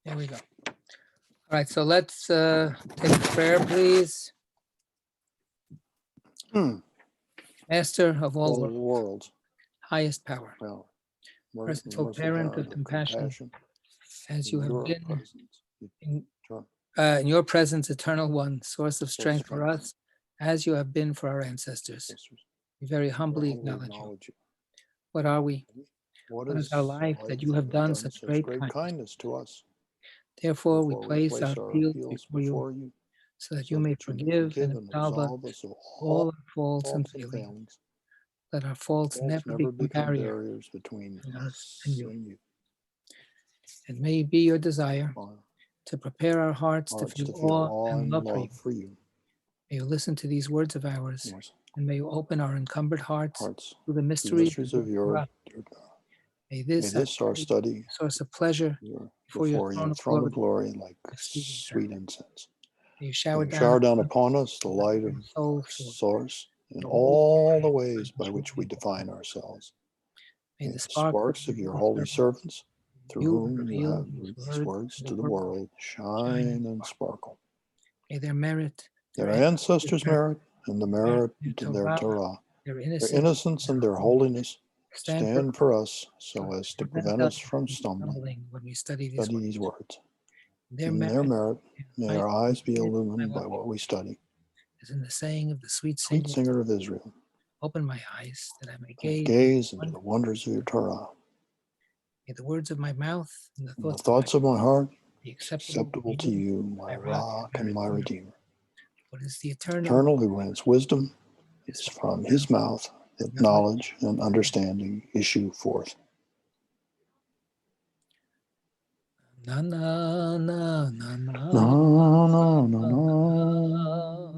There we go. All right, so let's take a prayer, please. Master of all worlds, highest power, merciful parent of compassion, as you have been in your presence, eternal one, source of strength for us, as you have been for our ancestors. We very humbly acknowledge you. What are we? What is our life that you have done such great kindness to us? Therefore, we place our appeals before you, so that you may forgive and absolve us of all our faults and failings. Let our faults never become barriers between us and you. And may it be your desire to prepare our hearts to feel awe and love for you. May you listen to these words of ours, and may you open our encumbered hearts to the mysteries of your God. May this our study source of pleasure before your throne of glory like sweet incense. May you shower down upon us the light of our source in all the ways by which we define ourselves. May the sparks of your holy servants, through whom you have these words to the world, shine and sparkle. May their merit, their ancestors' merit, and the merit of their Torah, their innocence and their holiness, stand for us so as to prevent us from stumbling when we study these words. In their merit, may our eyes be illumined by what we study. As in the saying of the sweet singer of Israel, open my eyes that I may gaze into the wonders of your Torah. May the words of my mouth and the thoughts of my heart be acceptable to you, my rock and my redeemer. What is the eternal who grants wisdom? It's from his mouth that knowledge and understanding issue forth. Na na na na na na na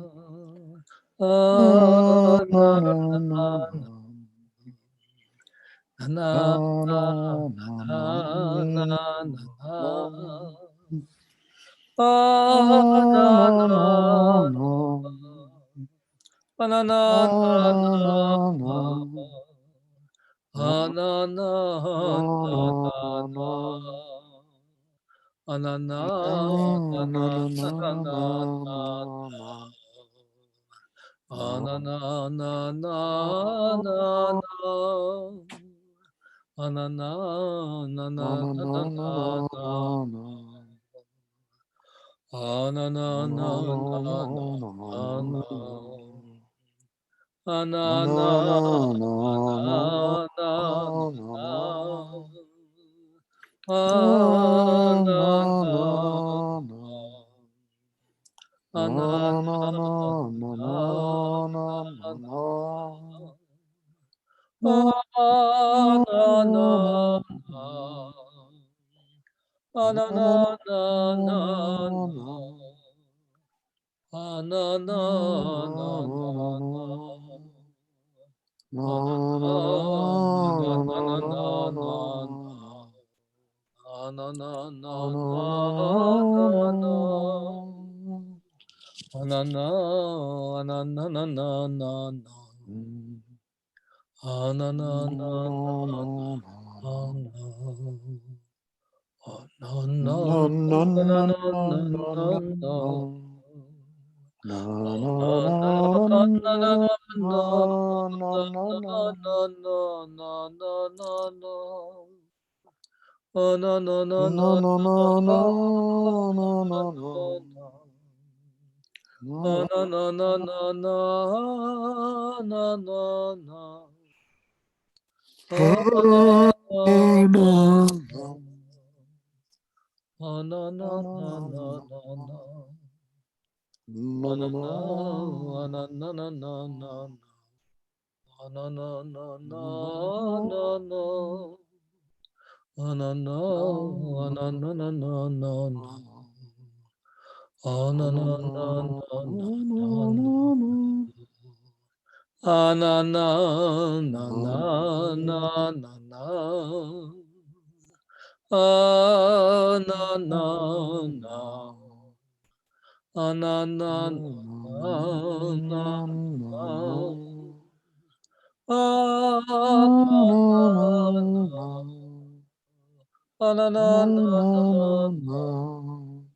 Oh no no no no.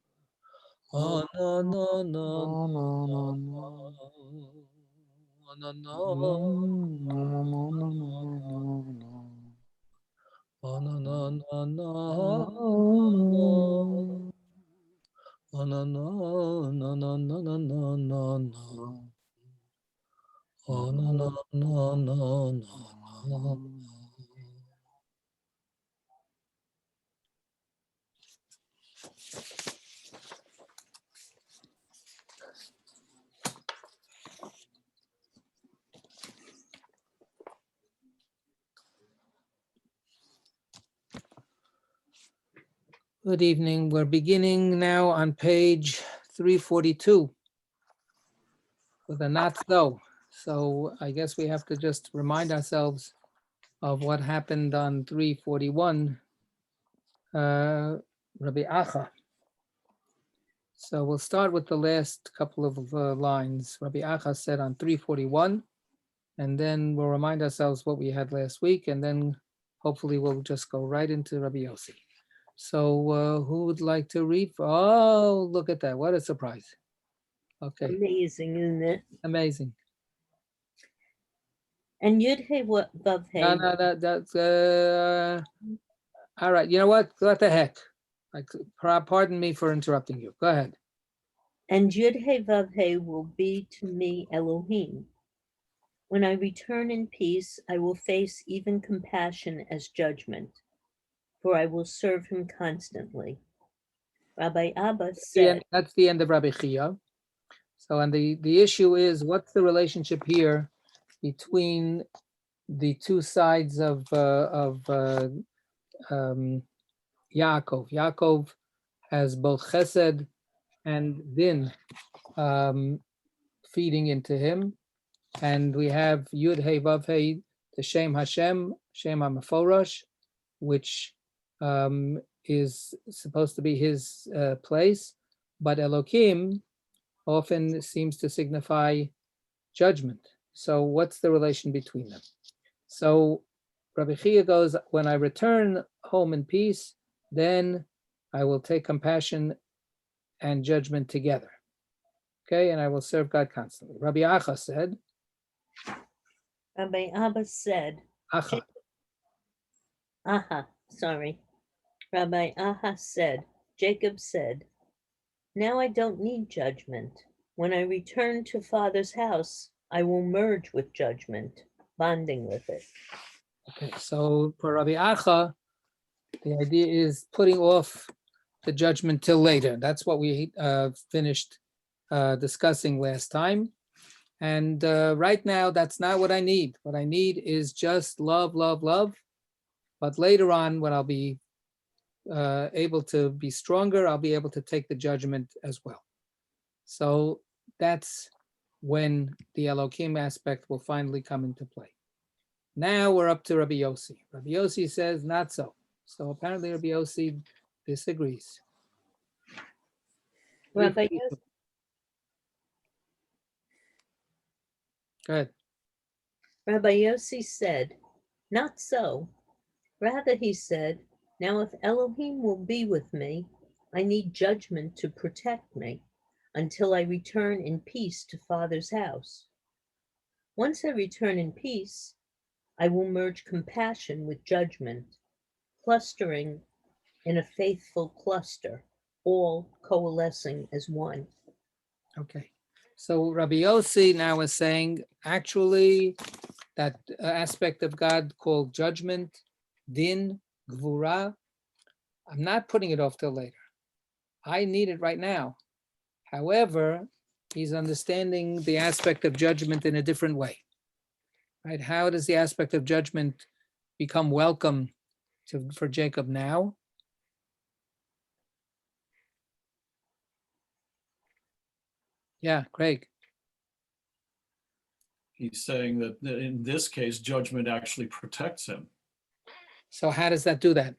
Oh no no no no. Oh no no. Oh no no no no. Oh no no no no no no no no. Oh no no no no no. Good evening. We're beginning now on page 342 with a not so. So I guess we have to just remind ourselves of what happened on 341, Rabbi Acha. So we'll start with the last couple of lines. Rabbi Acha said on 341, and then we'll remind ourselves what we had last week, and then hopefully we'll just go right into Rabbi Yossi. So who would like to read? Oh, look at that. What a surprise. Okay. Amazing, isn't it? Amazing. And Yud-Hey Vav-Hey. No, that's, all right. You know what? What the heck? Pardon me for interrupting you. Go ahead. And Yud-Hey Vav-Hey will be to me Elohim. When I return in peace, I will face even compassion as judgment, for I will serve him constantly. Rabbi Abba said... That's the end of Rabbi Chia. So, and the issue is, what's the relationship here between the two sides of Yaakov? Yaakov has both Chesed and Din feeding into him, and we have Yud Hey Vav Hey, the Shem Hashem, Shem HaMeforosh, which is supposed to be his place, but Elokim often seems to signify judgment. So what's the relation between them? So Rabbi Chia goes, when I return home in peace, then I will take compassion and judgment together. Okay, and I will serve God constantly. Rabbi Acha said. Rabbi Abba said. Acha. Aha, sorry. Rabbi Aha said, Jacob said, now I don't need judgment. When I return to Father's house, I will merge with judgment, bonding with it. Okay, so for Rabbi Acha, the idea is putting off the judgment till later. That's what we finished discussing last time. And right now, that's not what I need. What I need is just love, love, love. But later on, when I'll be able to be stronger, I'll be able to take the judgment as well. So that's when the Elokim aspect will finally come into play. Now we're up to Rabbi Yossi. Rabbi Yossi says not so. So apparently Rabbi Yossi disagrees. Rabbi Yossi. Go ahead. Rabbi Yossi said, not so. Rather, he said, now if Elohim will be with me, I need judgment to protect me until I return in peace to Father's house. Once I return in peace, I will merge compassion with judgment, clustering in a faithful cluster, all coalescing as one. Okay. So Rabbi Yossi now is saying, actually, that aspect of God called judgment, din, gvura, I'm not putting it off till later. I need it right now. However, he's understanding the aspect of judgment in a different way. Right? How does the aspect of judgment become welcome for Jacob now? Yeah, Craig. He's saying that in this case, judgment actually protects him. So how does that do that?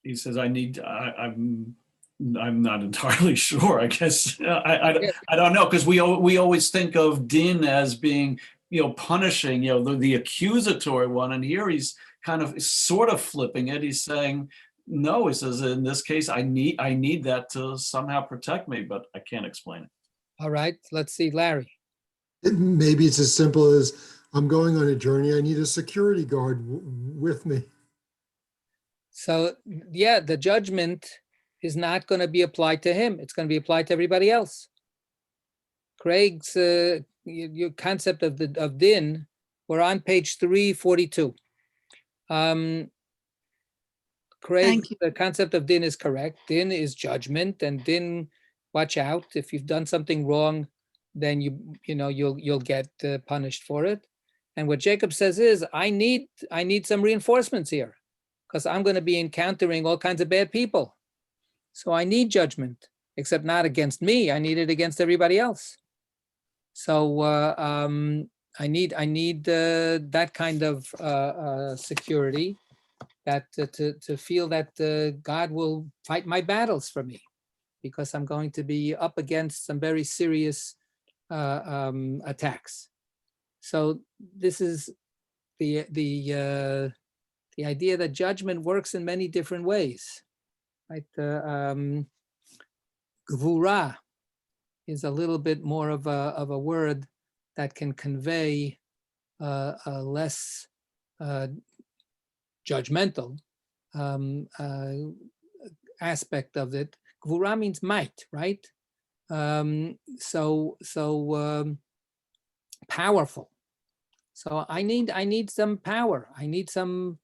He says, I'm not entirely sure. I guess I don't know, because we always think of din as being punishing, the accusatory one. And here he's kind of sort of flipping it. He's saying, no, he says, in this case, I need that to somehow protect me, but I can't explain it. All right, let's see, Larry. Maybe it's as simple as I'm going on a journey. I need a security guard with me. So yeah, the judgment is not going to be applied to him. It's going to be applied to everybody else. Craig's your concept of din, we're on page 342. Craig, the concept of din is correct. Din is judgment, and din, watch out. If you've done something wrong, then you'll get punished for it. And what Jacob says is, I need some reinforcements here, because I'm going to be encountering all kinds of bad people. So I need judgment, except not against me. I need it against everybody else. So I need that kind of security, that to feel that God will fight my battles for me, because I'm going to be up against some very serious attacks. So this is the idea that judgment works in many different ways, right? Gvura is a little bit more of a word that can convey a less judgmental aspect of it. Gvura means might, right? So powerful. So I need some power. I need some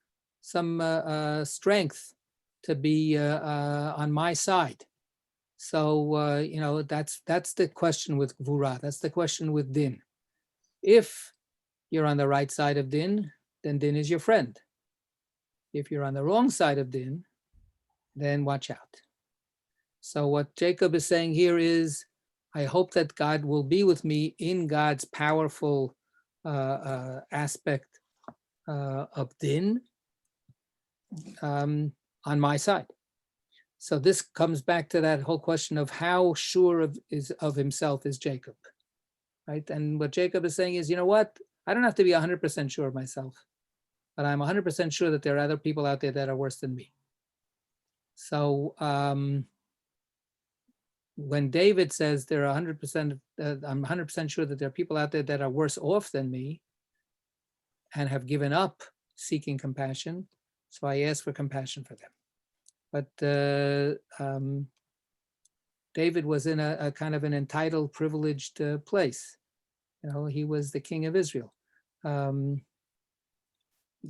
strength to be on my side. So that's the question with Gvura. That's the question with din. If you're on the right side of din, then din is your friend. If you're on the wrong side of din, then watch out. So what Jacob is saying here is, I hope that God will be with me in God's powerful aspect of din on my side. So this comes back to that whole question of how sure of himself is Jacob, right? And what Jacob is saying is, you know what? I don't have to be 100% sure of myself, but I'm 100% sure that there are other people out there that are worse than me. So when David says there are 100%, I'm 100% sure that there are people out there that are worse off than me and have given up seeking compassion, so I ask for compassion for them. But David was in a kind of an entitled, privileged place. He was the king of Israel.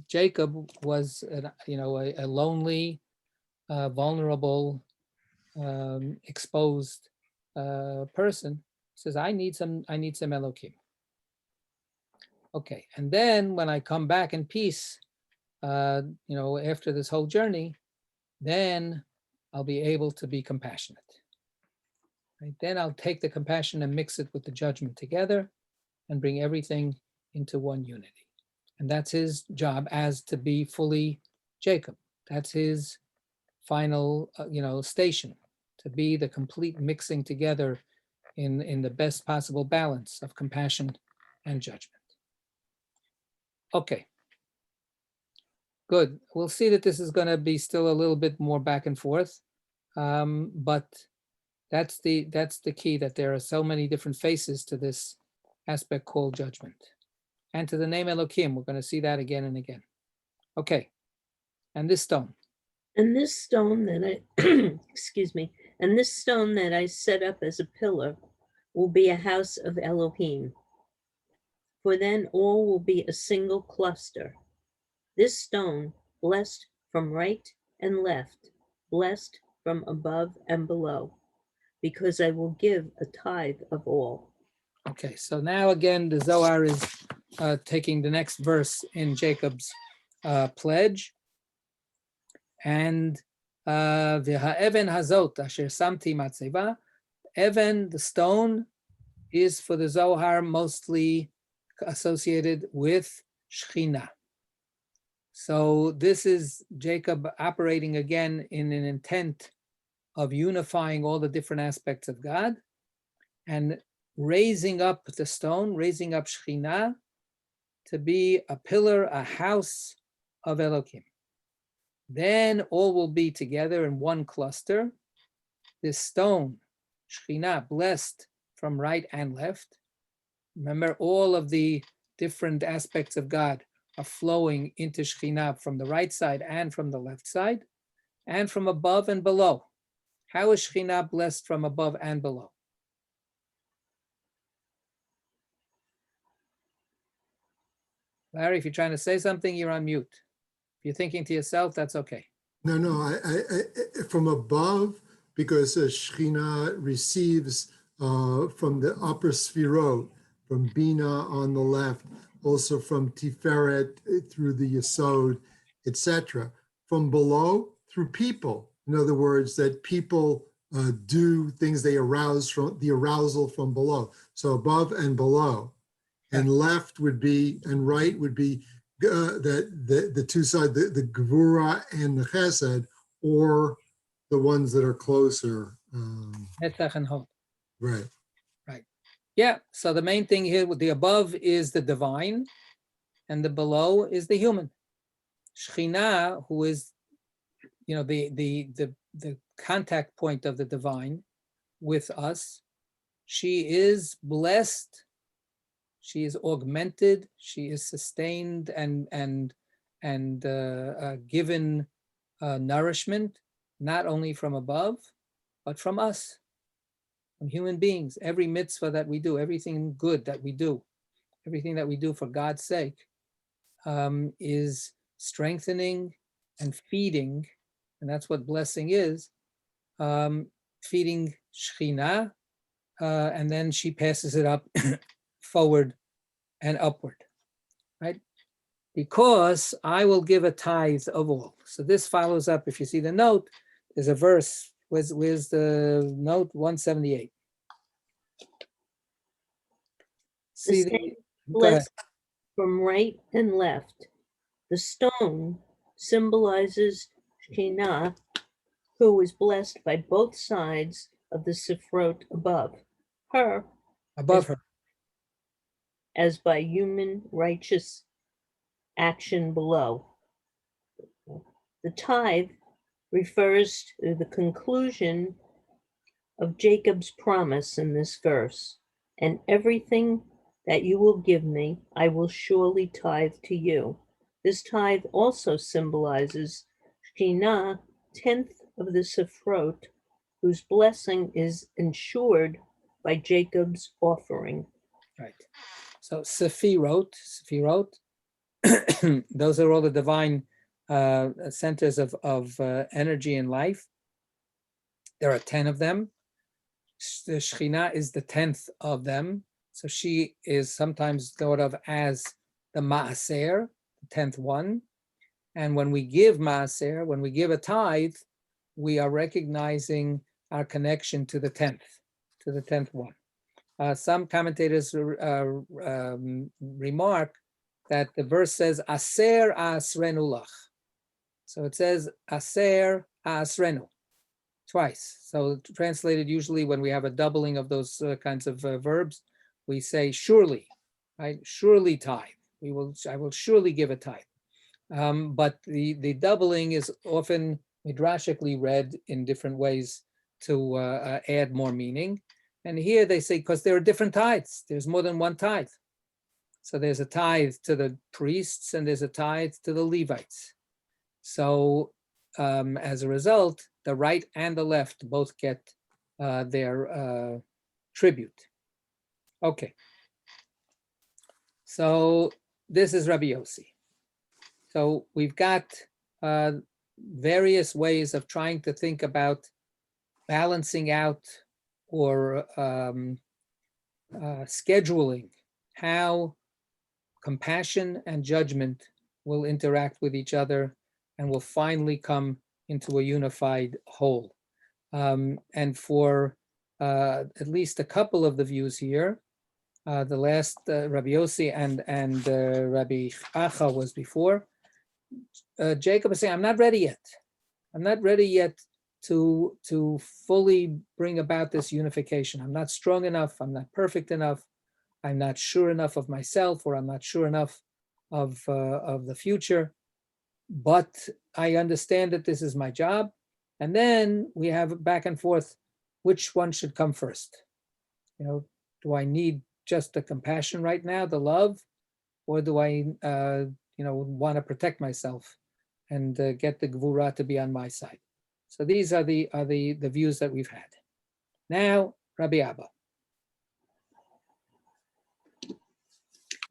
Jacob was, a lonely, vulnerable, exposed person. Says, I need some Elohim. Okay, and then when I come back in peace, after this whole journey, then I'll be able to be compassionate. Right? Then I'll take the compassion and mix it with the judgment together and bring everything into one unity. And that's his job, as to be fully Jacob. That's his final, station, to be the complete mixing together in the best possible balance of compassion and judgment. Okay. Good. We'll see that this is going to be still a little bit more back and forth, but that's the key, that there are so many different faces to this aspect called judgment, and to the name Elohim. We're going to see that again and again. Okay, and this stone. And this stone that and this stone that I set up as a pillar will be a house of Elohim. For then all will be a single cluster. This stone, blessed from right and left, blessed from above and below, because I will give a tithe of all. Okay, so now again, the Zohar is taking the next verse in Jacob's pledge. And v'ha'even hazot asher samti matzeva, even the stone is for the Zohar mostly associated with Shekhinah. So this is Jacob operating again in an intent of unifying all the different aspects of God and raising up the stone, raising up Shekhinah to be a pillar, a house of Elohim. Then all will be together in one cluster. This stone, Shekhinah, blessed from right and left. Remember, all of the different aspects of God are flowing into Shekhinah from the right side and from the left side, and from above and below. How is Shekhinah blessed from above and below? Larry, if you're trying to say something, you're on mute. If you're thinking to yourself, that's okay. No, I from above, because Shekhinah receives from the upper Sfirot, from Bina on the left, also from Tiferet through the Yesod, etc. From below, through people. In other words, that people do things they arouse from the arousal from below. So above and below. And left would be, and right would be that the two sides, the Gevura and the Chesed, or the ones that are closer. Netzach and Hod. Right. Right. Yeah. So the main thing here with the above is the divine, and the below is the human. Shekhinah, who is, the contact point of the divine with us, she is blessed. She is augmented. She is sustained and given nourishment, not only from above, but from us, from human beings. Every mitzvah that we do, everything good that we do, everything that we do for God's sake, is strengthening and feeding, and that's what blessing is, feeding Shekhinah, and then she passes it up forward and upward, right? Because I will give a tithe of all. So this follows up, if you see the note, there's a verse, where's the note? 178. See same go ahead. blessed from right and left. The stone symbolizes Shekhinah, who is blessed by both sides of the Sifrot above her, Above her. as by human righteous action below. The tithe refers to the conclusion of Jacob's promise in this verse. And everything that you will give me, I will surely tithe to you. This tithe also symbolizes Shekhinah, 10th of the Sifrot, whose blessing is ensured by Jacob's offering. Right. So Sefirot, those are all the divine centers of energy and life. There are 10 of them. The Shekhinah is the 10th of them. So she is sometimes thought of as the Maaser, the 10th one. And when we give Maaser, when we give a tithe, we are recognizing our connection to the 10th one. Some commentators remark that the verse says, Aser asrenu lach. So it says, Aser asrenu, twice. So translated usually when we have a doubling of those kinds of verbs, we say surely, right? Surely tithe. I will surely give a tithe. But the doubling is often midrashically read in different ways to add more meaning. And here they say, because there are different tithes, there's more than one tithe. So there's a tithe to the priests and there's a tithe to the Levites. So as a result, the right and the left both get their tribute. Okay. So this is Rabbi Yossi. So we've got various ways of trying to think about balancing out or scheduling how compassion and judgment will interact with each other and will finally come into a unified whole. And for at least a couple of the views here, the last Rabbi Yossi and Rabbi Acha was before, Jacob is saying, I'm not ready yet. I'm not ready yet to fully bring about this unification. I'm not strong enough. I'm not perfect enough. I'm not sure enough of myself, or I'm not sure enough of the future, but I understand that this is my job. And then we have back and forth, which one should come first? Do I need just the compassion right now, the love, or do I, want to protect myself and get the gvura to be on my side? So these are the views that we've had. Now, Rabbi Abba.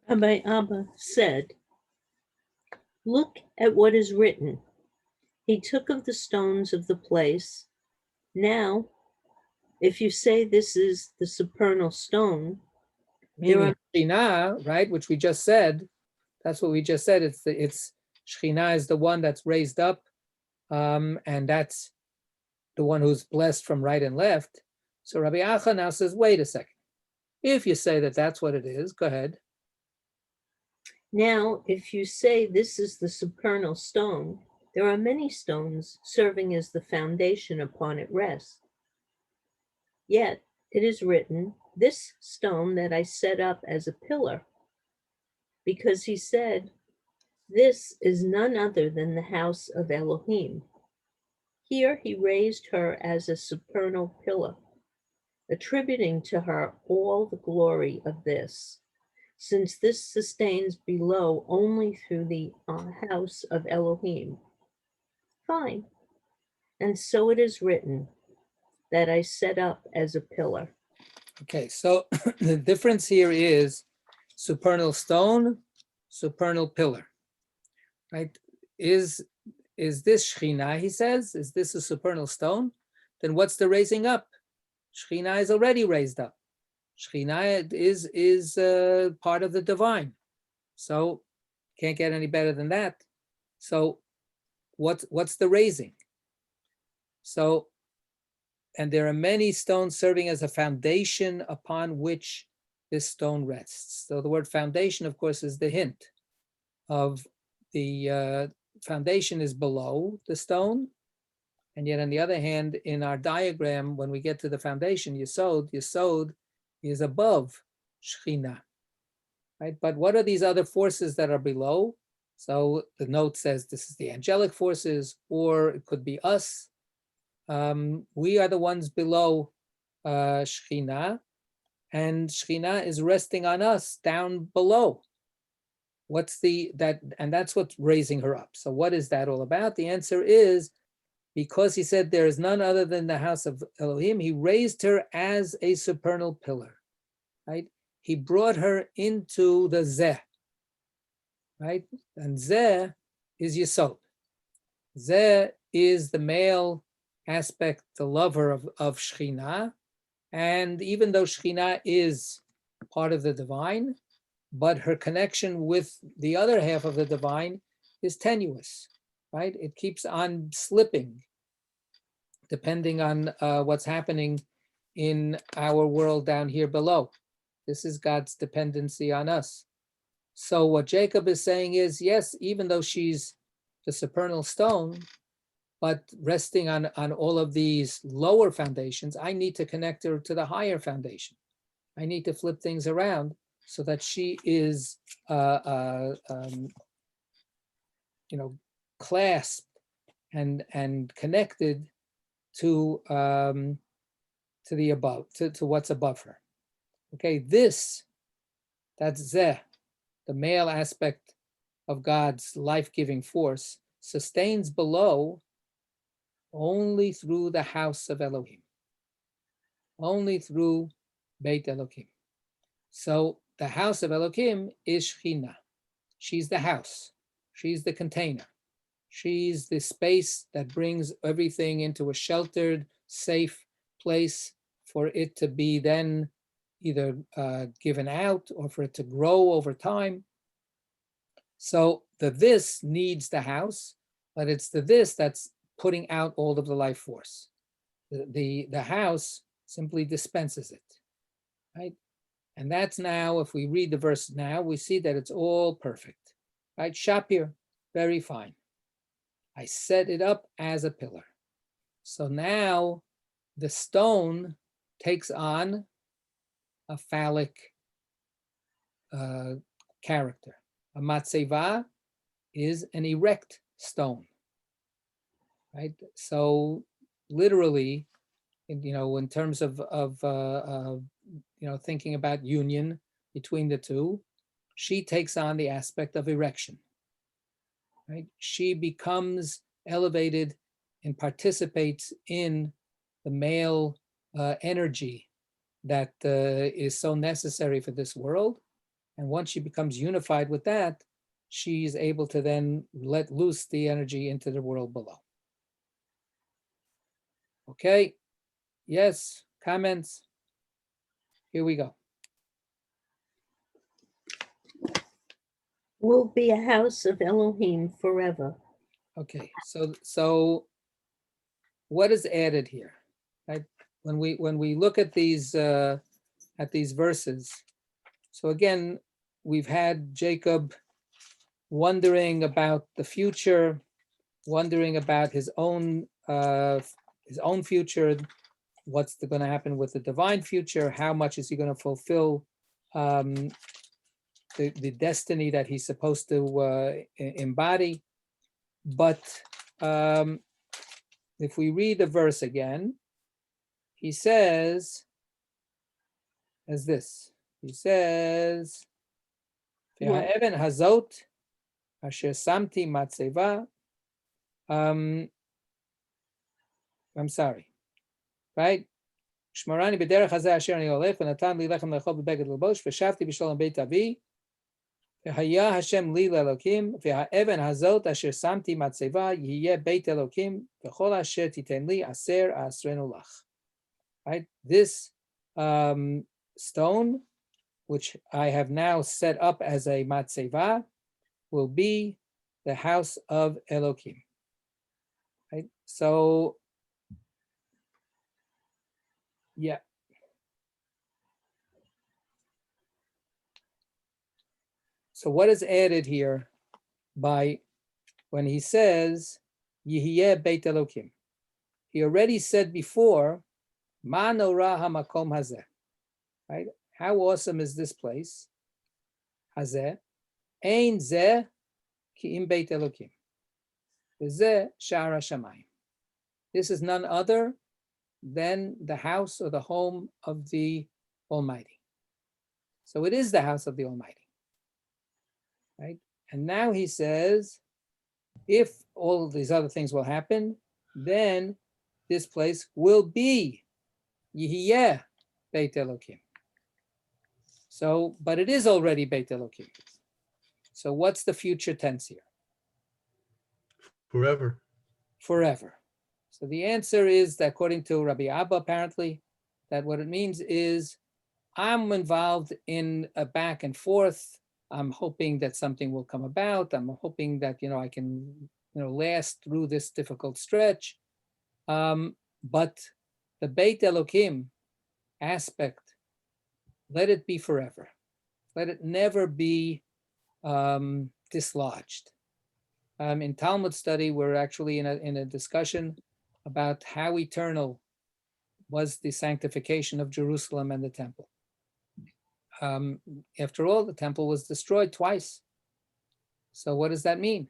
Rabbi Abba said, "Look at what is written. He took of the stones of the place. Now, if you say this is the supernal stone, meaning Shekhinah, right, which we just said, that's what we just said. It's Shekhinah is the one that's raised up, and that's the one who's blessed from right and left. So Rabbi Acha now says, wait a second. If you say that that's what it is, go ahead. Now, if you say this is the supernal stone, there are many stones serving as the foundation upon it rests. Yet it is written, this stone that I set up as a pillar, because he said, this is none other than the house of Elohim. Here he raised her as a supernal pillar, attributing to her all the glory of this, since this sustains below only through the house of Elohim. Fine. And so it is written that I set up as a pillar. Okay, so the difference here is supernal stone, supernal pillar, right? Is this Shekhinah, he says? Is this a supernal stone? Then what's the raising up? Shekhinah is already raised up. Shekhinah is part of the divine. So can't get any better than that. So what's the raising? So, and there are many stones serving as a foundation upon which this stone rests. So the word foundation, of course, is the hint of the foundation is below the stone. And yet on the other hand, in our diagram, when we get to the foundation, Yesod is above Shekhinah, right? But what are these other forces that are below? So the note says this is the angelic forces, or it could be us. We are the ones below Shekhinah, and Shekhinah is resting on us down below. And that's what's raising her up. So what is that all about? The answer is, because he said there is none other than the house of Elohim, he raised her as a supernal pillar, right? He brought her into the Zeh, right? And Zeh is Yesod. Zeh is the male aspect, the lover of Shekhinah. And even though Shekhinah is part of the divine, but her connection with the other half of the divine is tenuous, right? It keeps on slipping, depending on what's happening in our world down here below. This is God's dependency on us. So what Jacob is saying is, yes, even though she's the supernal stone, but resting on all of these lower foundations, I need to connect her to the higher foundation. I need to flip things around so that she is, clasped and connected to the above, to what's above her. Okay, that's Zeh, the male aspect of God's life-giving force, sustains below only through the house of Elohim, only through Beit Elohim. So the house of Elohim is Shekhinah. She's the house. She's the container. She's the space that brings everything into a sheltered, safe place for it to be then either given out or for it to grow over time. So the this needs the house, but it's the this that's putting out all of the life force. The house simply dispenses it, right? And that's now, if we read the verse now, we see that it's all perfect, right? Shapir, very fine. I set it up as a pillar. So now the stone takes on a phallic character, A matzeva is an erect stone, right? So literally, in terms of thinking about union between the two, she takes on the aspect of erection, right? She becomes elevated and participates in the male energy that is so necessary for this world. And once she becomes unified with that, she's able to then let loose the energy into the world below. Okay, yes, comments? Here we go. Will be a house of Elohim forever. Okay, so what is added here? Right? When we look at these verses, so again, we've had Jacob wondering about the future, wondering about his own future, what's going to happen with the divine future, how much is he going to fulfill the destiny that he's supposed to embody. But if we read the verse again, he says as this. He says, "Ve'ha'even hazot asher samti matzeva." I'm sorry, right? Shmarani b'derech hazeh asher ani olech v'natan li lechem lechol b'beged l'bosh v'shavti b'shalom beit avi v'haya Hashem li l'elokim v'ha'even hazot asher samti matzeva yihye beit elokim v'chol asher titen li aser asrenu lach. Right? This stone, which I have now set up as a matzeva, will be the house of Elokim. Right? So, yeah. So what is added here by when he says, Yihye Beit Elokim? He already said before, Ma nora hamakom hazeh. Right? How awesome is this place? Hazeh. Ein zeh ki im Beit Elokim. Zeh shara shamayim. This is none other than the house or the home of the Almighty. So it is the house of the Almighty. Right? And now he says, if all these other things will happen, then this place will be Yihiyeh Beit Elokim. So, but it is already Beit Elokim. So what's the future tense here? Forever. Forever. So the answer is that according to Rabbi Abba, apparently, that what it means is I'm involved in a back and forth. I'm hoping that something will come about. I'm hoping that, I can, last through this difficult stretch. But the Beit Elokim aspect, let it be forever. Let it never be dislodged. In Talmud study, we're actually in a discussion about how eternal was the sanctification of Jerusalem and the temple. After all, the temple was destroyed twice. So what does that mean?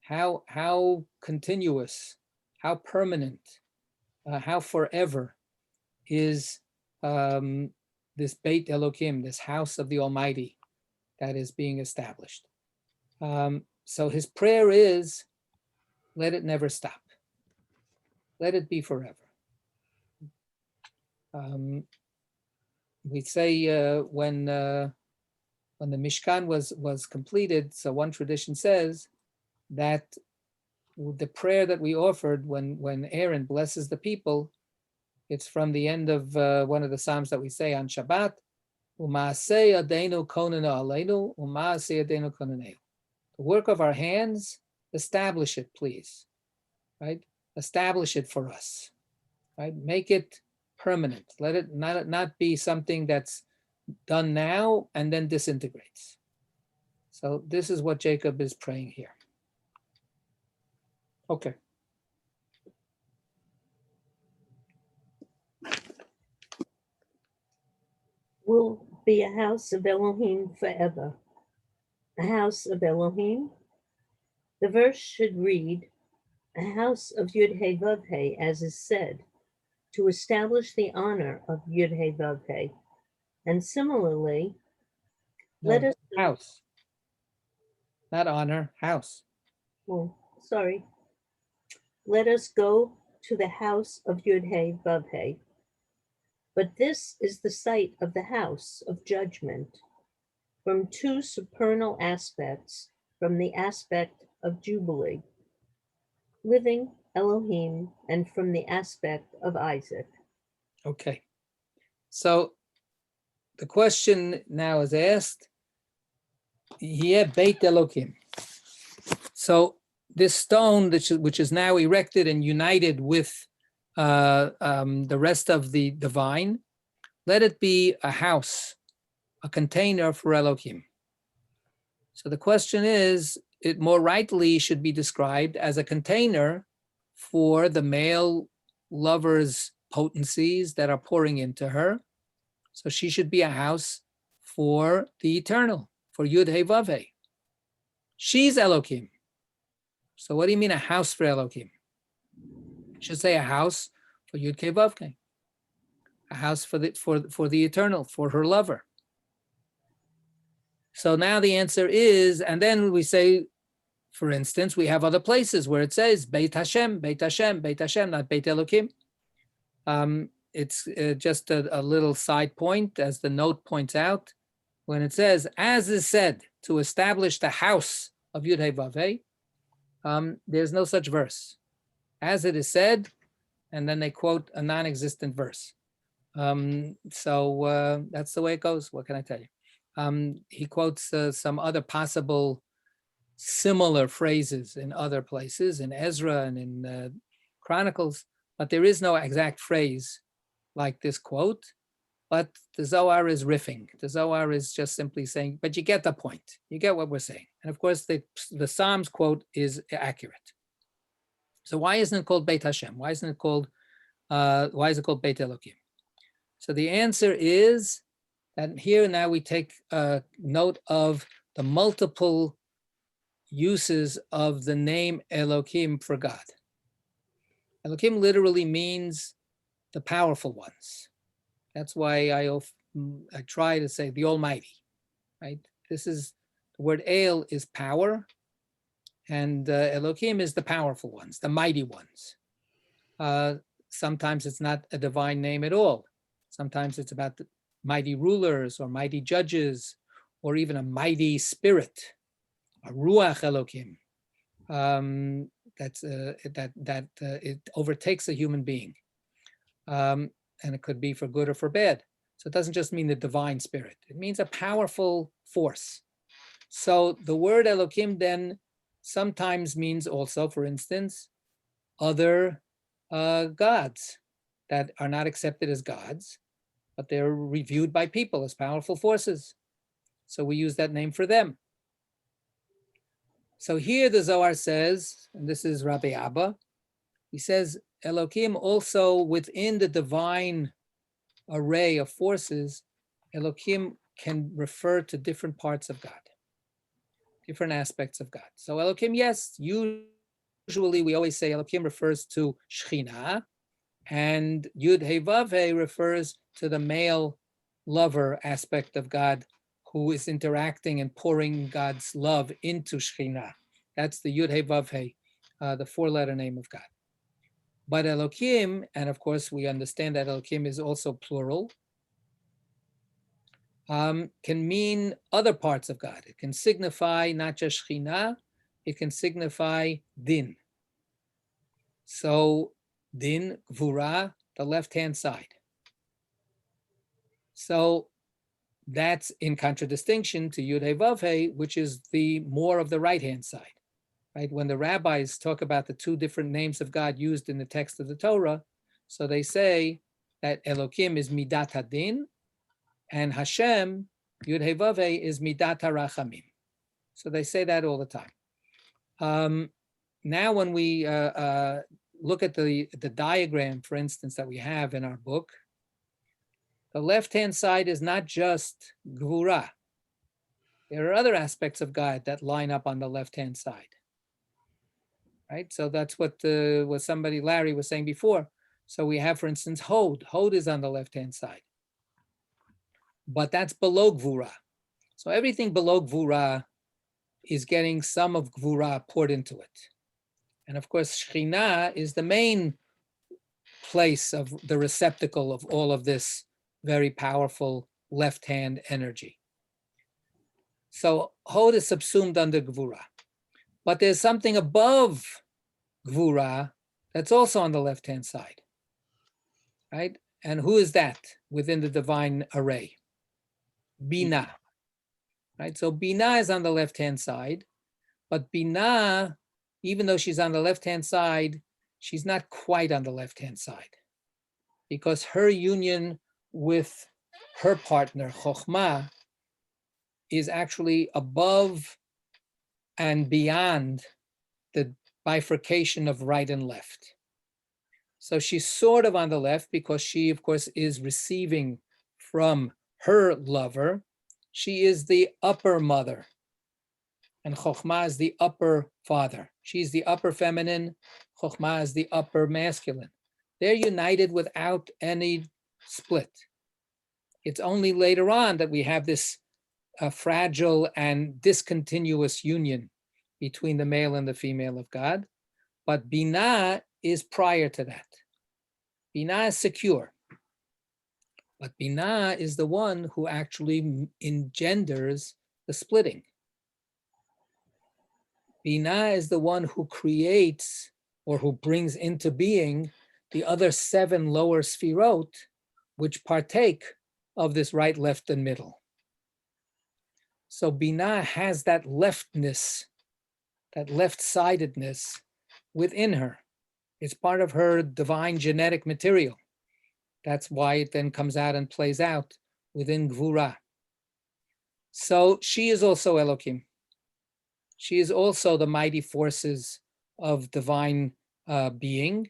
How continuous, how permanent, how forever is this Beit Elokim, this house of the Almighty that is being established? So his prayer is, let it never stop. Let it be forever. We say when the Mishkan was completed, so one tradition says that the prayer that we offered when Aaron blesses the people, it's from the end of one of the Psalms that we say on Shabbat, U'ma'aseh yadeinu konenu aleinu, u'ma'aseh yadeinu koneneu. The work of our hands, establish it, please. Right? Establish it for us. Right? Make it permanent. Let it not be something that's done now and then disintegrates. So this is what Jacob is praying here. Okay. Will be a house of Elohim forever. a house of Elohim. The verse should read, a house of Yud-He Vav-He, as is said, to establish the honor of Yud-He Vav-He. And similarly, let No, us, house, not honor, house. well, sorry, let us go to the house of Yud-He Vav-He. But this is the site of the house of judgment from two supernal aspects, from the aspect of Jubilee, living Elohim, and from the aspect of Isaac. Okay. So the question now is asked, here Beit Elokim. So this stone, which is now erected and united with the rest of the divine, let it be a house, a container for Elohim. So the question is, it more rightly should be described as a container for the male lover's potencies that are pouring into her. So she should be a house for the eternal, for Yud-He Vav-He. She's Elohim. So what do you mean a house for Elohim? You should say a house for Yud-He Vav-He. A house for the eternal, for her lover. So now the answer is, and then we say, for instance, we have other places where it says Beit Hashem, Beit Hashem, Beit Hashem, not Beit Elokim. It's just a little side point, as the note points out, when it says, as is said, to establish the house of Yud-He Vav-He, there's no such verse. As it is said, and then they quote a non-existent verse. So that's the way it goes. What can I tell you? He quotes some other possible similar phrases in other places, in Ezra and in Chronicles, but there is no exact phrase like this quote. But the Zohar is riffing. The Zohar is just simply saying, but you get the point. You get what we're saying. And of course, the Psalms quote is accurate. So why isn't it called Beit Hashem? Why is it called Beit Elokim? So the answer is that here now we take note of the multiple uses of the name Elokim for God. Elokim literally means the powerful ones. That's why I try to say the Almighty, right? This is, the word El is power, and Elokim is the powerful ones, the mighty ones. Sometimes it's not a divine name at all. Sometimes it's about the mighty rulers or mighty judges, or even a mighty spirit, a Ruach Elokim. It overtakes a human being. And it could be for good or for bad. So it doesn't just mean the divine spirit. It means a powerful force. So the word Elokim then sometimes means also, for instance, other gods that are not accepted as gods, but they're reviewed by people as powerful forces. So we use that name for them. So here the Zohar says, and this is Rabbi Abba, he says, Elokim also within the divine array of forces, Elokim can refer to different parts of God, different aspects of God. So Elokim, yes, usually we always say Elokim refers to Shekhinah, and Yud-He Vav-He refers to the male lover aspect of God who is interacting and pouring God's love into Shekhinah. That's the Yud-He Vav-He, the four-letter name of God. But Elokim, and of course we understand that Elokim is also plural, can mean other parts of God. It can signify not just Shekhinah, it can signify Din. So Din, Gvura, the left-hand side. So that's in contradistinction to Yud-He Vav-He, which is the more of the right-hand side. Right? When the rabbis talk about the two different names of God used in the text of the Torah, so they say that Elokim is Midat Hadin, and Hashem, Yud-He Vav-He, is Midat HaRachamim. So they say that all the time. Now when we look at the diagram, for instance, that we have in our book, the left-hand side is not just Gvura. There are other aspects of God that line up on the left-hand side, right? So that's what somebody, Larry, was saying before. So we have, for instance, Hod. Hod is on the left-hand side, but that's below Gvura. So everything below Gvura is getting some of Gvura poured into it. And of course, Shekhinah is the main place of the receptacle of all of this very powerful left-hand energy. So Hod is subsumed under Gvura. But there's something above Gvura that's also on the left-hand side, right? And who is that within the divine array? Binah, right? So Binah is on the left-hand side, but Binah, even though she's on the left-hand side, she's not quite on the left-hand side, because her union with her partner, Chokhmah, is actually above and beyond the bifurcation of right and left. So she's sort of on the left because she, of course, is receiving from her lover. She is the upper mother, and Chokhmah is the upper father. She's the upper feminine, Chokhmah is the upper masculine. They're united without any split. It's only later on that we have this fragile and discontinuous union between the male and the female of God. But Binah is prior to that. Binah is secure. But Binah is the one who actually engenders the splitting. Binah is the one who creates or who brings into being the other 7 lower sfirot, which partake of this right, left, and middle. So Binah has that leftness, that left-sidedness within her. It's part of her divine genetic material. That's why it then comes out and plays out within Gvura. So she is also Elohim. She is also the mighty forces of divine being.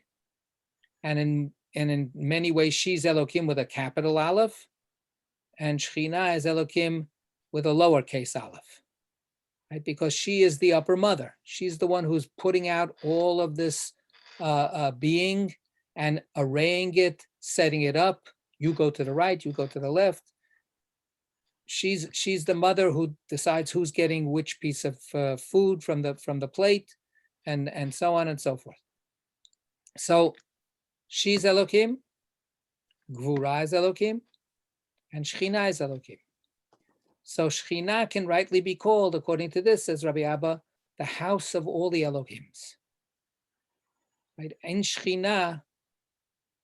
And in many ways, she's Elohim with a capital Aleph, and Shekhinah is Elohim with a lowercase Aleph, right? Because she is the upper mother. She's the one who's putting out all of this being and arraying it, setting it up. You go to the right, you go to the left. She's the mother who decides who's getting which piece of food from the plate, and so on and so forth. So she's Elohim, Gvura is Elohim, and Shekhinah is Elohim. So Shekhinah can rightly be called, according to this, says Rabbi Abba, the house of all the Elohims. Right? In Shekhinah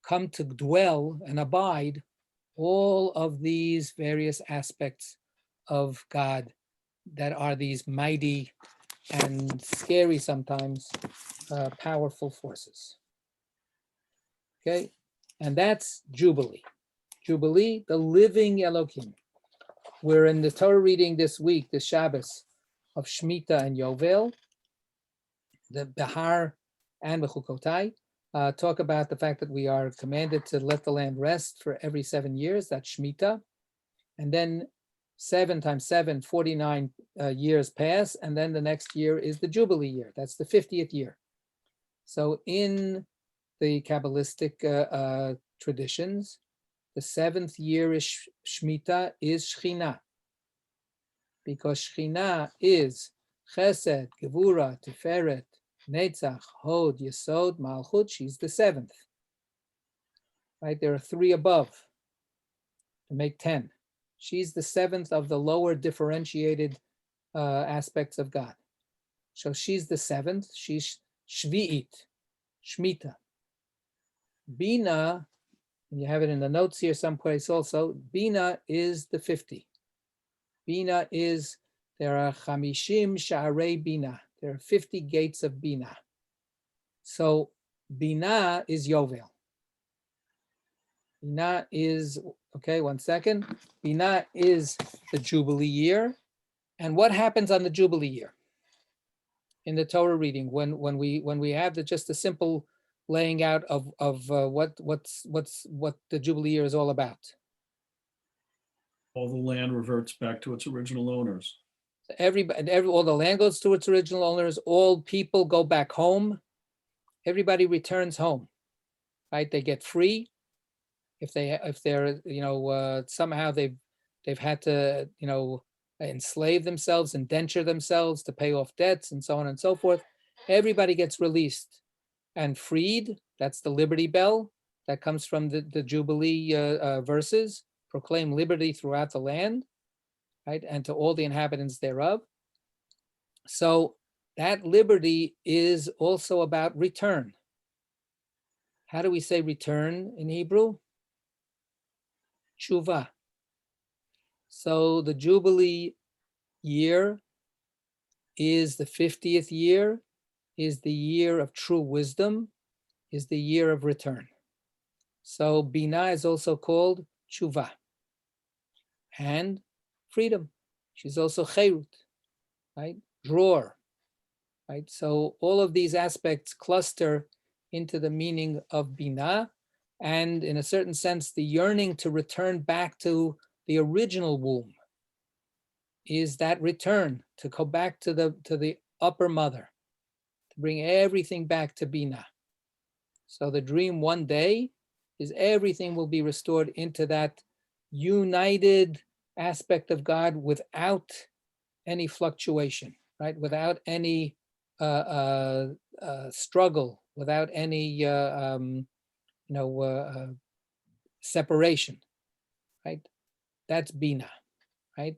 come to dwell and abide all of these various aspects of God that are these mighty and scary sometimes powerful forces. Okay, and that's Jubilee. Jubilee, the living Elohim. We're in the Torah reading this week, the Shabbos of Shemitah and Yovel, the Behar and Bechukotai. Talk about the fact that we are commanded to let the land rest for every 7 years, that's Shemitah. And then 7 times 7, 49 years pass, and then the next year is the Jubilee year, that's the 50th year. So in the Kabbalistic traditions, the 7th year is Shemitah is Shekhinah, because Shekhinah is Chesed, Gevura, Tiferet, Netzach, Hod, Yesod, Malchut. She's the 7th. Right? There are 3 above to make 10. She's the 7th of the lower differentiated aspects of God. So she's the 7th. She's Shvi'it, Shemitah. Bina, and you have it in the notes here someplace also, Bina is the 50. Bina is, there are Chamishim Sha'arei Bina. There are 50 gates of Bina. So Bina is Yovel. Bina is, okay, one second. Bina is the Jubilee year. And what happens on the Jubilee year? In the Torah reading, when we have just a simple laying out of what the Jubilee year is all about. All the land reverts back to its original owners. All the land goes to its original owners. All people go back home. Everybody returns home, right? They get free. If they're somehow they've had to enslave themselves, indenture themselves to pay off debts and so on and so forth. Everybody gets released and freed. That's the Liberty Bell that comes from the Jubilee verses. Proclaim liberty throughout the land, right? And to all the inhabitants thereof. So that liberty is also about return. How do we say return in Hebrew? Tshuva. So the Jubilee year is the 50th year, is the year of true wisdom, is the year of return. So Binah is also called Tshuva. And freedom. She's also Cherut, right? Dror, right? So all of these aspects cluster into the meaning of Binah, and in a certain sense, the yearning to return back to the original womb is that return, to go back to the upper mother, to bring everything back to Binah. So the dream one day is everything will be restored into that united aspect of God without any fluctuation, right? Without any struggle, without any separation, right? That's Binah, right?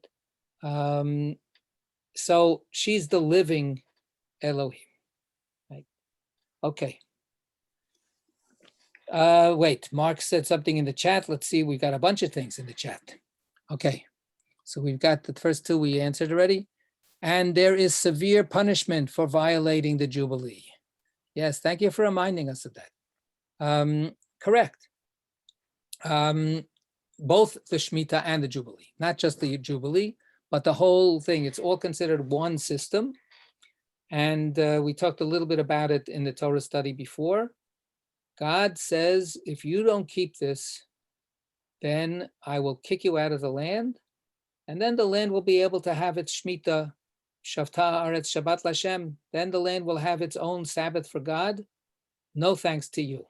So she's the living Elohim, right? Okay. Wait, Mark said something in the chat. Let's see, we've got a bunch of things in the chat. Okay, so we've got the first two we answered already. And there is severe punishment for violating the Jubilee. Yes, thank you for reminding us of that. Correct. Both the Shemitah and the Jubilee, not just the Jubilee, but the whole thing. It's all considered one system. And we talked a little bit about it in the Torah study before. God says, if you don't keep this, then I will kick you out of the land, and then the land will be able to have its Shemitah, Shavta Aretz Shabbat Lashem. Then the land will have its own Sabbath for God. No thanks to you.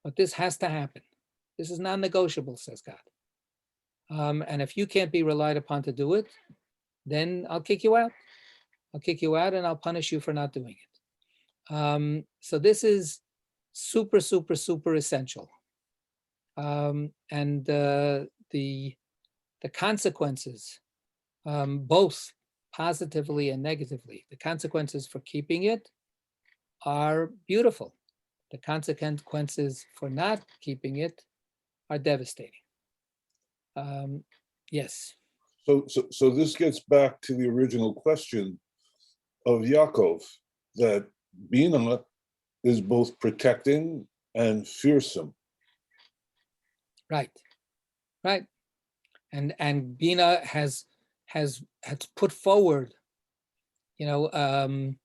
But this has to happen. This is non-negotiable, says God. And if you can't be relied upon to do it, then I'll kick you out. I'll kick you out and I'll punish you for not doing it. So this is super, super, super essential. And the consequences, both positively and negatively, the consequences for keeping it are beautiful. The consequences for not keeping it are devastating. Yes. So this gets back to the original question of Yaakov, that Binah is both protecting and fearsome. Right. And Binah has put forward, a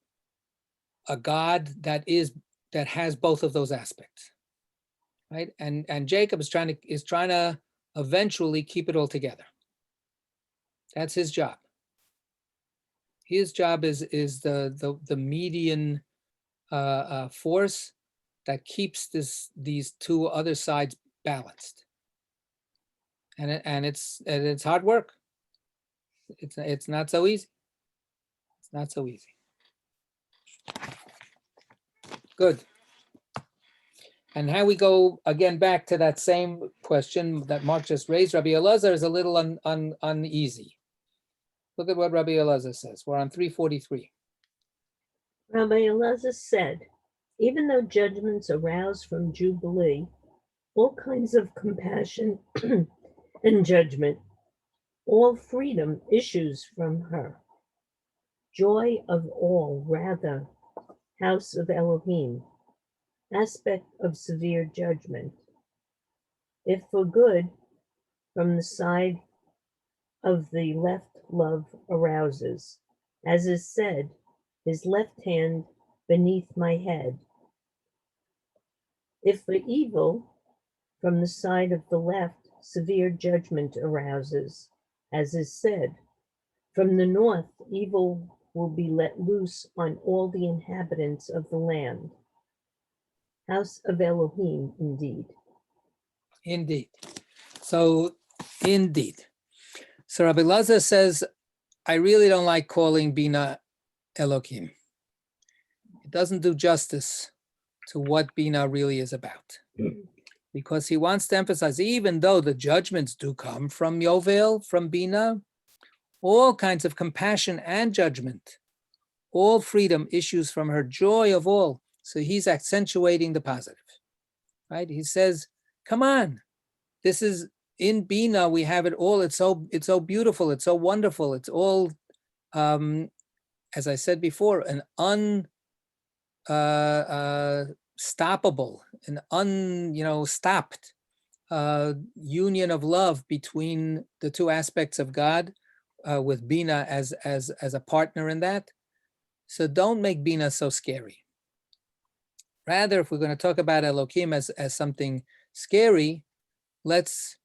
God that has both of those aspects, right? And Jacob is trying to eventually keep it all together. That's his job. His job is the median force that keeps these two other sides balanced. And it's hard work. It's not so easy. It's not so easy. Good. And how we go again back to that same question that Mark just raised. Rabbi Elazar is a little uneasy. Look at what Rabbi Elazar says. We're on 343. Rabbi Elazar said, even though judgments arouse from Jubilee all kinds of compassion and judgment, all freedom issues from her. Joy of all, rather, house of Elohim, aspect of severe judgment. If for good, from the side of the left love arouses, as is said, his left hand beneath my head. If for evil, from the side of the left, severe judgment arouses, as is said, From the north, evil will be let loose on all the inhabitants of the land. House of Elohim, indeed. Indeed. So, indeed. So Rabbi Lazar says, I really don't like calling Bina Elohim. It doesn't do justice to what Bina really is about. Because he wants to emphasize, even though the judgments do come from Yovel, from Bina, all kinds of compassion and judgment, all freedom issues from her, joy of all. So he's accentuating the positive, right? He says, come on, this is in Bina, we have it all. It's so beautiful, it's so wonderful, it's all, as I said before, an stoppable, an stopped union of love between the two aspects of God, with Bina as a partner in that. So don't make Bina so scary. Rather, if we're going to talk about Elohim as something scary, let's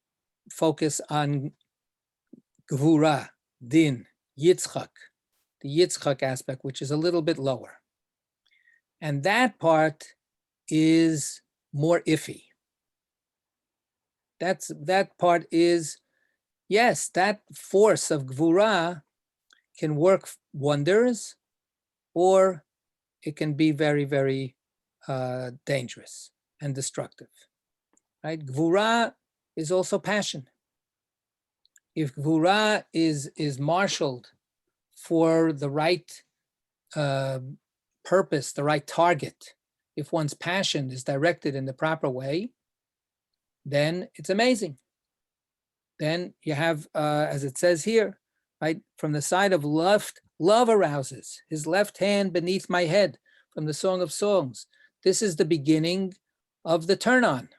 focus on Gvura, Din, Yitzchak, the Yitzchak aspect, which is a little bit lower. And that part is more iffy. That part is, yes, that force of Gvura can work wonders, or it can be very, very dangerous and destructive, right? Gvura is also passion. If Gvura is marshaled for the right purpose, the right target, if one's passion is directed in the proper way, then it's amazing. Then you have, as it says here, right, from the side of left, love arouses, his left hand beneath my head, from the Song of Songs. This is the beginning of the turn-on.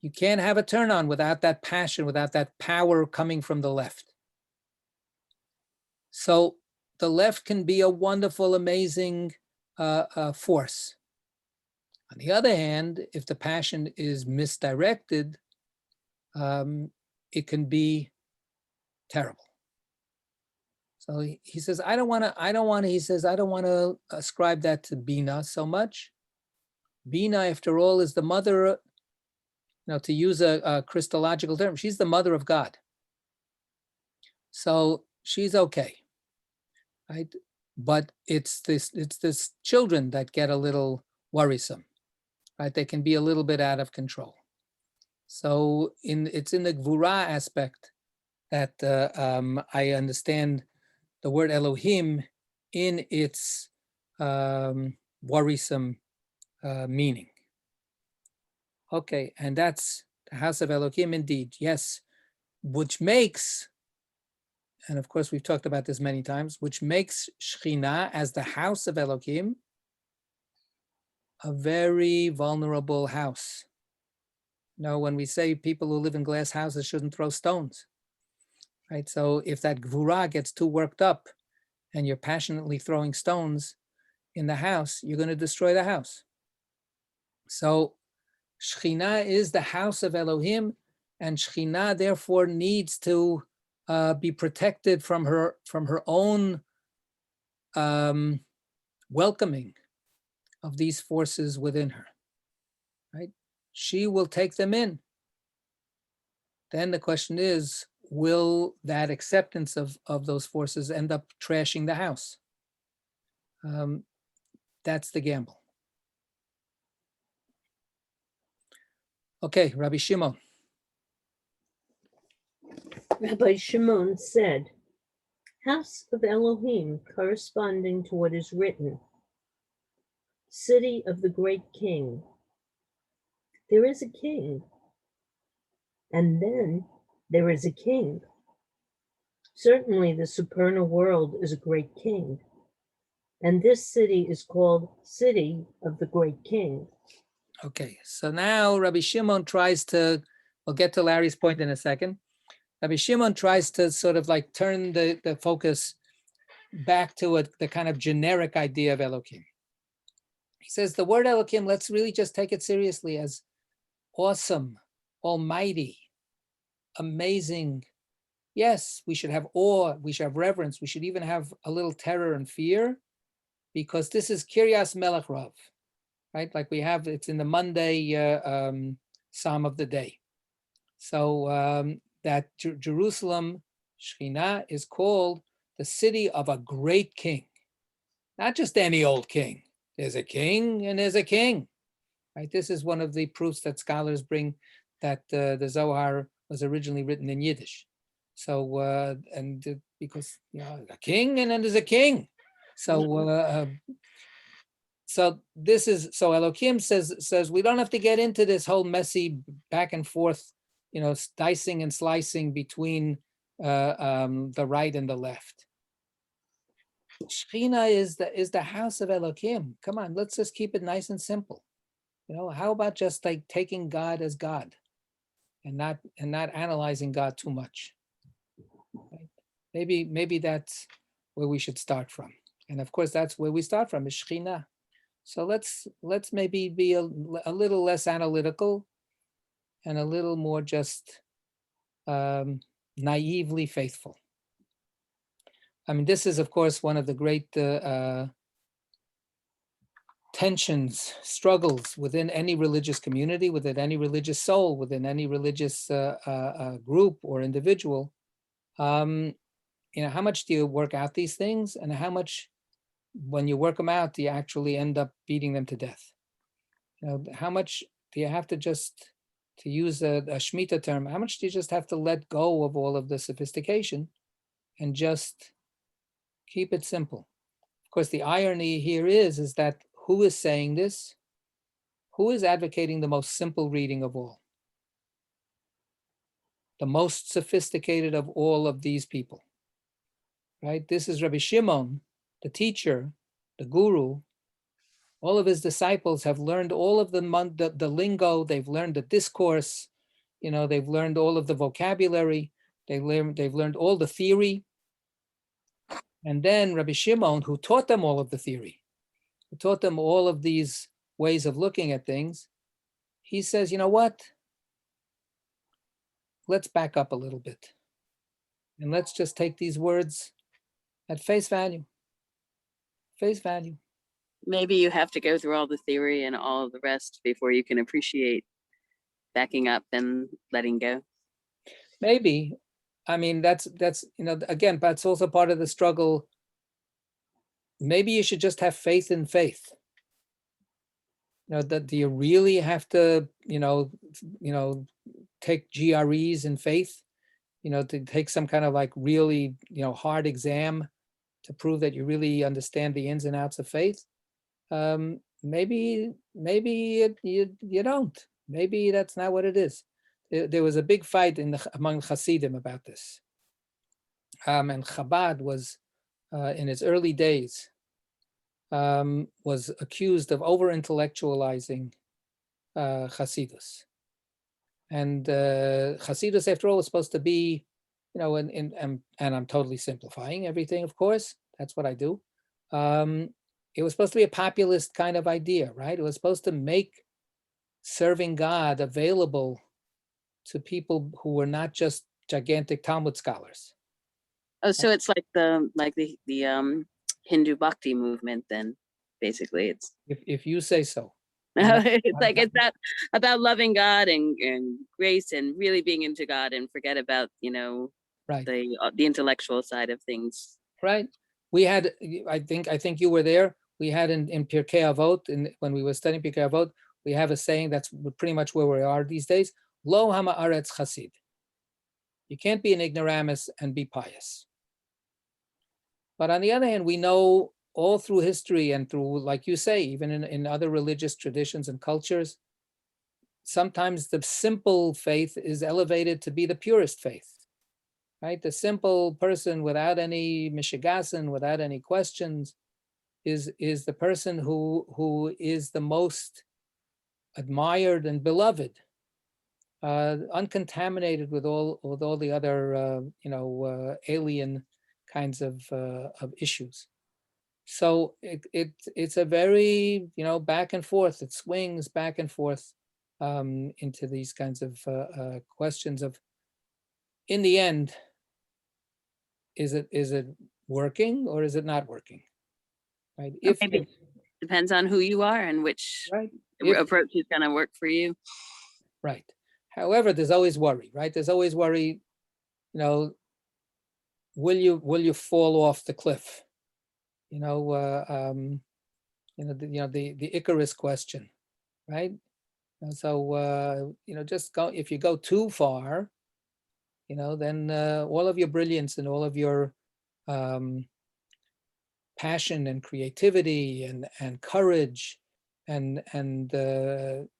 You can't have a turn-on without that passion, without that power coming from the left. So the left can be a wonderful, amazing force. On the other hand, if the passion is misdirected, it can be terrible. So he says, I don't want to ascribe that to Bina so much. Bina, after all, is the mother, to use a Christological term, she's the mother of God. So she's okay, right? But it's this children that get a little worrisome, right? They can be a little bit out of control. So it's in the Gvura aspect that I understand the word Elohim in its worrisome meaning. Okay, and that's the house of Elohim indeed, yes, which makes, and of course we've talked about this many times, which makes Shekhinah as the house of Elohim a very vulnerable house. When we say people who live in glass houses shouldn't throw stones, right? So if that Gvura gets too worked up and you're passionately throwing stones in the house, you're going to destroy the house. So Shekhinah is the house of Elohim, and Shekhinah therefore needs to be protected from her own welcoming of these forces within her, right? She will take them in. Then the question is, will that acceptance of those forces end up trashing the house? That's the gamble. Okay, Rabbi Shimon. Rabbi Shimon said, house of Elohim, corresponding to what is written, city of the great king. There is a king, and then there is a king. Certainly the supernal world is a great king, and this city is called city of the great king. Okay, so now Rabbi Shimon tries to, we'll get to Larry's point in a second. Rabbi Shimon tries to sort of like turn the focus back to the kind of generic idea of Elohim. He says the word Elohim, let's really just take it seriously as awesome, almighty, amazing, Yes, we should have awe, we should have reverence, we should even have a little terror and fear, because this is Kiryas Melech Rav, right? Like we have, it's in the Monday Psalm of the day. So that Jerusalem, Shekhinah, is called the city of a great king, not just any old king. There's a king and there's a king, right? This is one of the proofs that scholars bring that the Zohar was originally written in Yiddish. So, because, you know, a king and then there's a king. So, so this is, so Elohim says we don't have to get into this whole messy back and forth, you know, dicing and slicing between the right and the left. Shekhinah is the house of Elohim. Come on, let's just keep it nice and simple. You know, how about just like taking God as God and not analyzing God too much? Right? Maybe that's where we should start from. And of course, that's where we start from, is Shekhinah. So let's maybe be a little less analytical and a little more just naively faithful. I mean, this is, of course, one of the great tensions, struggles within any religious community, within any religious soul, within any religious group or individual. You know, how much do you work out these things, and how much, when you work them out, do you actually end up beating them to death? You know, how much do you have to just, to use a Shemitah term, how much do you just have to let go of all of the sophistication and just keep it simple? Of course, the irony here is that who is saying this? Who is advocating the most simple reading of all? The most sophisticated of all of these people, right? This is Rabbi Shimon, the teacher, the guru. All of his disciples have learned all of the lingo, they've learned the discourse, you know, they've learned all of the vocabulary, they've learned all the theory. And then Rabbi Shimon, who taught them all of the theory, who taught them all of these ways of looking at things, he says, you know what? Let's back up a little bit. And let's just take these words at face value. Face value. Maybe you have to go through all the theory and all of the rest before you can appreciate backing up and letting go. Maybe. I mean, that's you know, again, but it's also part of the struggle. Maybe you should just have faith in faith. You know, that do you really have to, you know, take GREs in faith, you know, to take some kind of like really, you know, hard exam to prove that you really understand the ins and outs of faith? Maybe you don't. Maybe that's not what it is. There was a big fight among Hasidim about this. And Chabad was, in its early days, was accused of over-intellectualizing Hasidus. And Hasidus, after all, was supposed to be, you know, and I'm totally simplifying everything, of course. That's what I do. It was supposed to be a populist kind of idea, right? It was supposed to make serving God available to people who were not just gigantic Talmud scholars. Oh, so it's like the Hindu Bhakti movement, then basically it's. If you say so. It's like it's about loving God and grace and really being into God and forget about, you know, right, the intellectual side of things. Right. We had, I think you were there. We had in Pirkei Avot, when we were studying Pirkei Avot, we have a saying that's pretty much where we are these days. Lo ha'ma'aretz chasid. You can't be an ignoramus and be pious. But on the other hand, we know all through history and through, like you say, even in other religious traditions and cultures, sometimes the simple faith is elevated to be the purest faith, right? The simple person without any mishigasin, without any questions, is the person who is the most admired and beloved, uncontaminated with all the other alien kinds of issues. So it's a very, you know, back and forth. It swings back and forth into these kinds of questions of, in the end, is it working or is it not working? Right? If Maybe depends on who you are and which right, approach is going to work for you. right. However, there's always worry, right? There's always worry. You know, will you fall off the cliff? You know, the Icarus question, right? And so just go. If you go too far, then all of your brilliance and all of your passion and creativity and courage and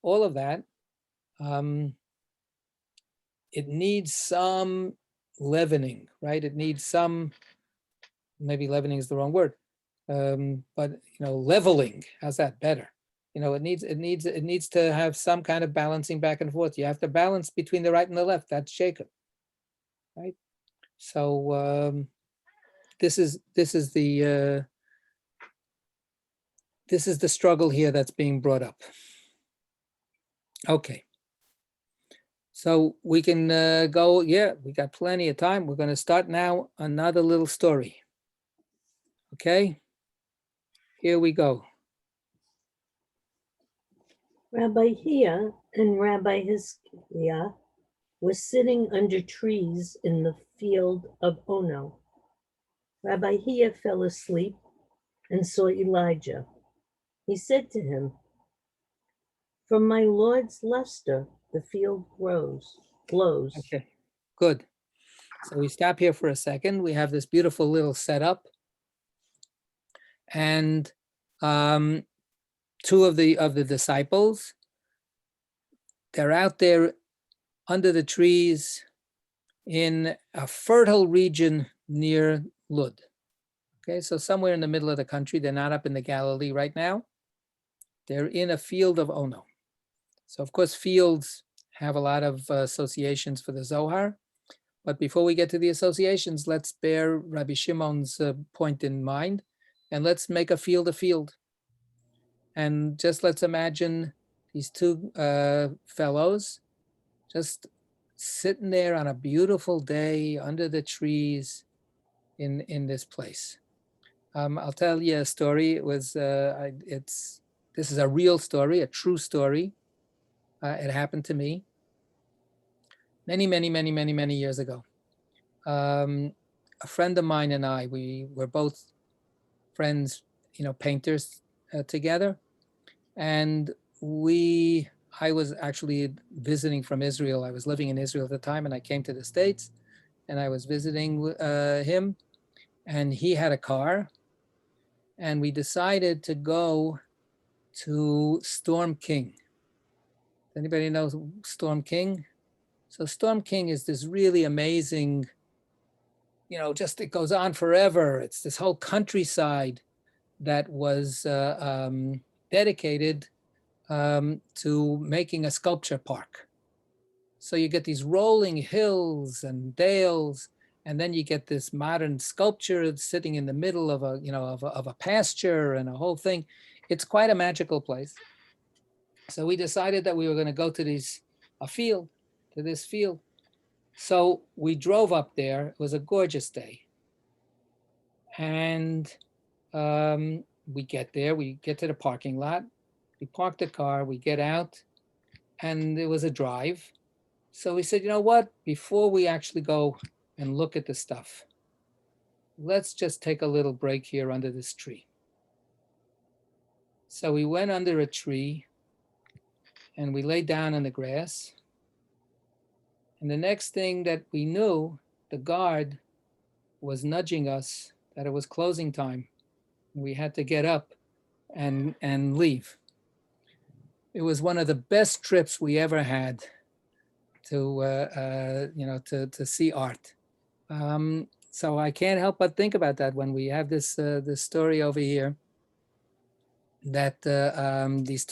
all of that, it needs some leavening, right? It needs some, maybe leavening is the wrong word, but leveling. How's that better? It needs to have some kind of balancing back and forth. You have to balance between the right and the left. That's Jacob, right? So this is the struggle here that's being brought up. Okay. So we can go, yeah, we got plenty of time. We're going to start now another little story. Okay, here we go. Rabbi Hia and Rabbi Hizkiah were sitting under trees in the field of Ono. Rabbi Hia fell asleep and saw Elijah. He said to him, "From my Lord's luster, the field glows." Okay, good. So we stop here for a second. We have this beautiful little setup. And two of the disciples, they're out there under the trees in a fertile region near Lud. Okay, so somewhere in the middle of the country. They're not up in the Galilee right now. They're in a field of Ono. So of course, fields have a lot of associations for the Zohar. But before we get to the associations, let's bear Rabbi Shimon's point in mind, and let's make a field a field. And just let's imagine these two fellows just sitting there on a beautiful day under the trees in this place. I'll tell you a story. It was this is a real story, a true story. It happened to me many years ago. A friend of mine and I, we were both friends, painters together. And I was actually visiting from Israel. I was living in Israel at the time, and I came to the States, and I was visiting him, and he had a car, and we decided to go to Storm King. Anybody know Storm King? So Storm King is this really amazing, just it goes on forever. It's this whole countryside that was dedicated to making a sculpture park. So you get these rolling hills and dales, and then you get this modern sculpture sitting in the middle of a pasture and a whole thing. It's quite a magical place. So we decided that we were going to go to this field. So we drove up there. It was a gorgeous day. And we get there, we get to the parking lot, we park the car, we get out, and it was a drive. So we said, you know what, before we actually go and look at the stuff, let's just take a little break here under this tree. So we went under a tree and we laid down in the grass. And the next thing that we knew, the guard was nudging us that it was closing time. We had to get up and leave. It was one of the best trips we ever had to see art. So I can't help but think about that when we have this story over here, that these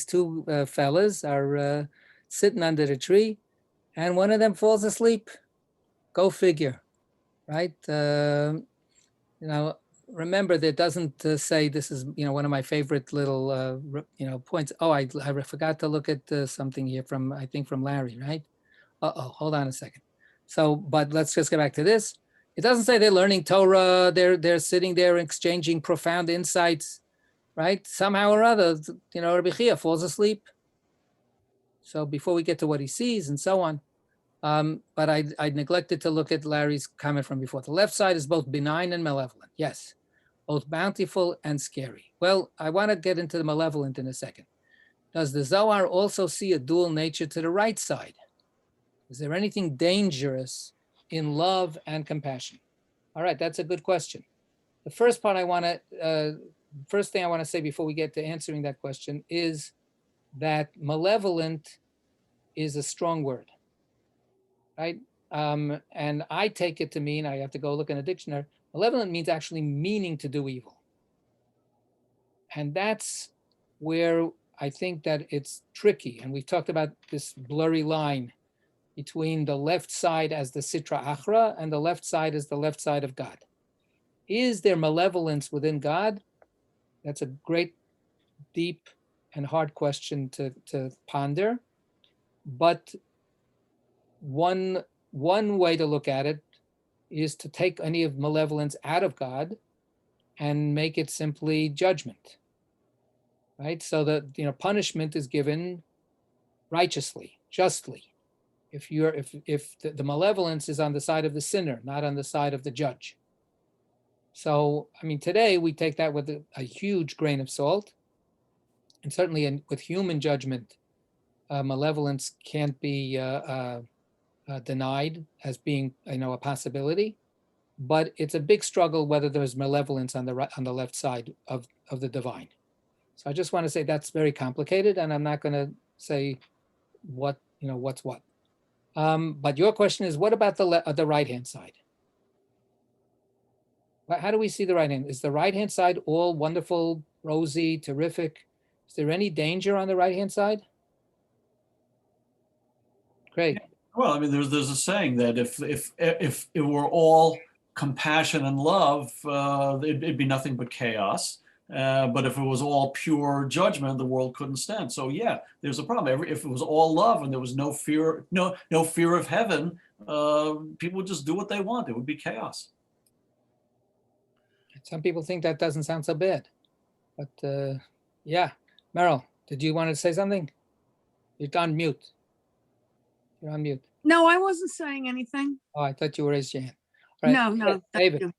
two fellas are sitting under the tree, and one of them falls asleep. Go figure, right? Remember, that doesn't say, this is one of my favorite little points. Oh, I forgot to look at something here from, I think, from Larry, right? Hold on a second. So, but let's just get back to this. It doesn't say they're learning Torah, they're sitting there exchanging profound insights, right? Somehow or other, Rabbi Chia falls asleep. So before we get to what he sees and so on, but I neglected to look at Larry's comment from before. The left side is both benign and malevolent. Yes, both bountiful and scary. Well, I want to get into the malevolent in a second. Does the Zohar also see a dual nature to the right side? Is there anything dangerous in love and compassion? All right, that's a good question. The first part first thing I want to say before we get to answering that question is that malevolent is a strong word, right? And I take it to mean, I have to go look in a dictionary, malevolent means actually meaning to do evil. And that's where I think that it's tricky. And we've talked about this blurry line between the left side as the Sitra Achra and the left side as the left side of God. Is there malevolence within God? That's a great, deep, and hard question to ponder. But one way to look at it is to take any of malevolence out of God and make it simply judgment, right? So that punishment is given righteously, justly. If the malevolence is on the side of the sinner, not on the side of the judge. So, I mean, today we take that with a huge grain of salt, and certainly with human judgment, malevolence can't be denied as being, a possibility. But it's a big struggle whether there's malevolence on the left side of the divine. So I just want to say that's very complicated, and I'm not going to say what's what. But your question is, what about the right-hand side? How do we see the right hand? Is the right-hand side all wonderful, rosy, terrific? Is there any danger on the right-hand side? Great. Well, I mean, there's a saying that if it were all compassion and love, it'd be nothing but chaos. But if it was all pure judgment, the world couldn't stand. So yeah, there's a problem. If it was all love and there was no fear, no fear of heaven, people would just do what they want. It would be chaos. Some people think that doesn't sound so bad, but yeah. Meryl, did you want to say something? You're on mute. You're on mute. No, I wasn't saying anything. Oh, I thought you were raising your hand. All right. No, David.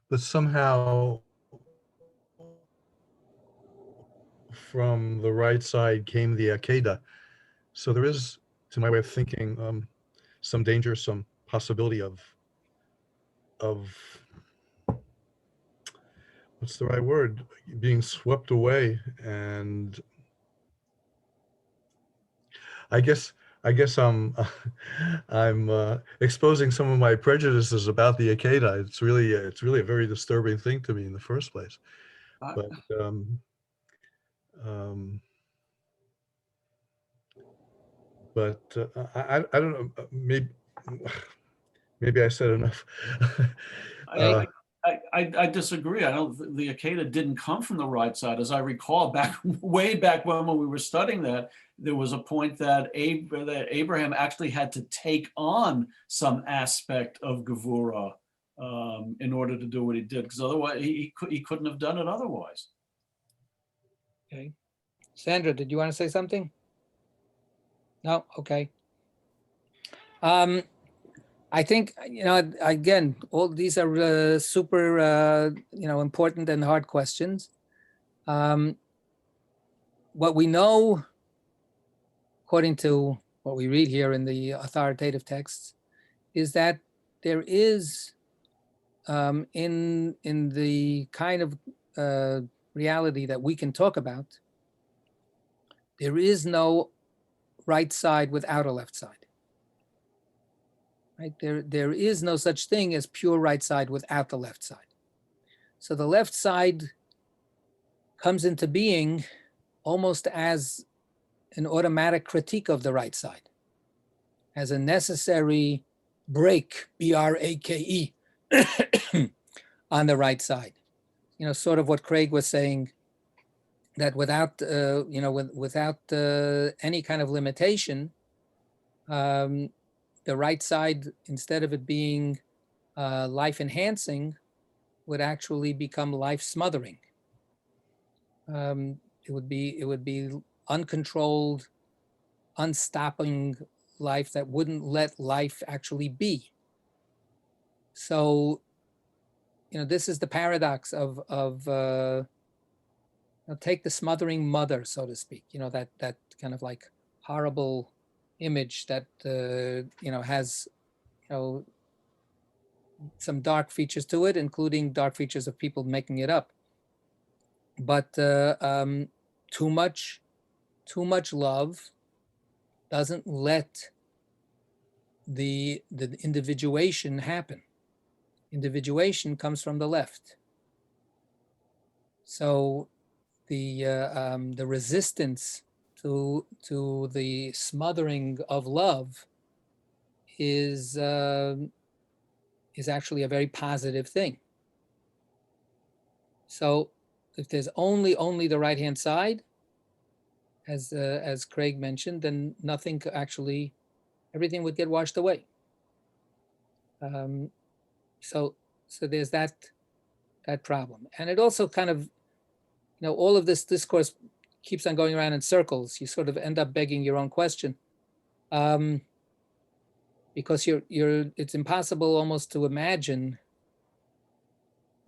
But somehow from the right side came the Akeda. So there is, to my way of thinking, some danger, some possibility of what's the right word, being swept away. And I guess I'm exposing some of my prejudices about the Akeda. It's really a very disturbing thing to me in the first place. But I don't know. Maybe I said enough. I disagree. I don't. The Akeda didn't come from the right side, as I recall. Way back when we were studying that, there was a point that Abraham actually had to take on some aspect of Gevurah in order to do what he did, because otherwise he couldn't have done it otherwise. Okay, Sandra, did you want to say something? No. Okay. I think, again, all these are super, important and hard questions. What we know, according to what we read here in the authoritative texts, is that there is, in the kind of reality that we can talk about, there is no right side without a left side. Right? There is no such thing as pure right side without the left side. So the left side comes into being almost as an automatic critique of the right side, as a necessary break, B-R-A-K-E, on the right side. Sort of what Craig was saying, that without, without any kind of limitation, the right side, instead of it being life enhancing, would actually become life smothering. It would be uncontrolled, unstopping life that wouldn't let life actually be. So, this is the paradox of take the smothering mother, so to speak. That kind of like horrible image that has some dark features to it, including dark features of people making it up. But too much love doesn't let the individuation happen. Individuation comes from the left. So the resistance to the smothering of love is actually a very positive thing. So if there's only the right-hand side, as Craig mentioned, then nothing actually, everything would get washed away. So there's that problem. And it also kind of, all of this discourse keeps on going around in circles. You sort of end up begging your own question. Because it's impossible almost to imagine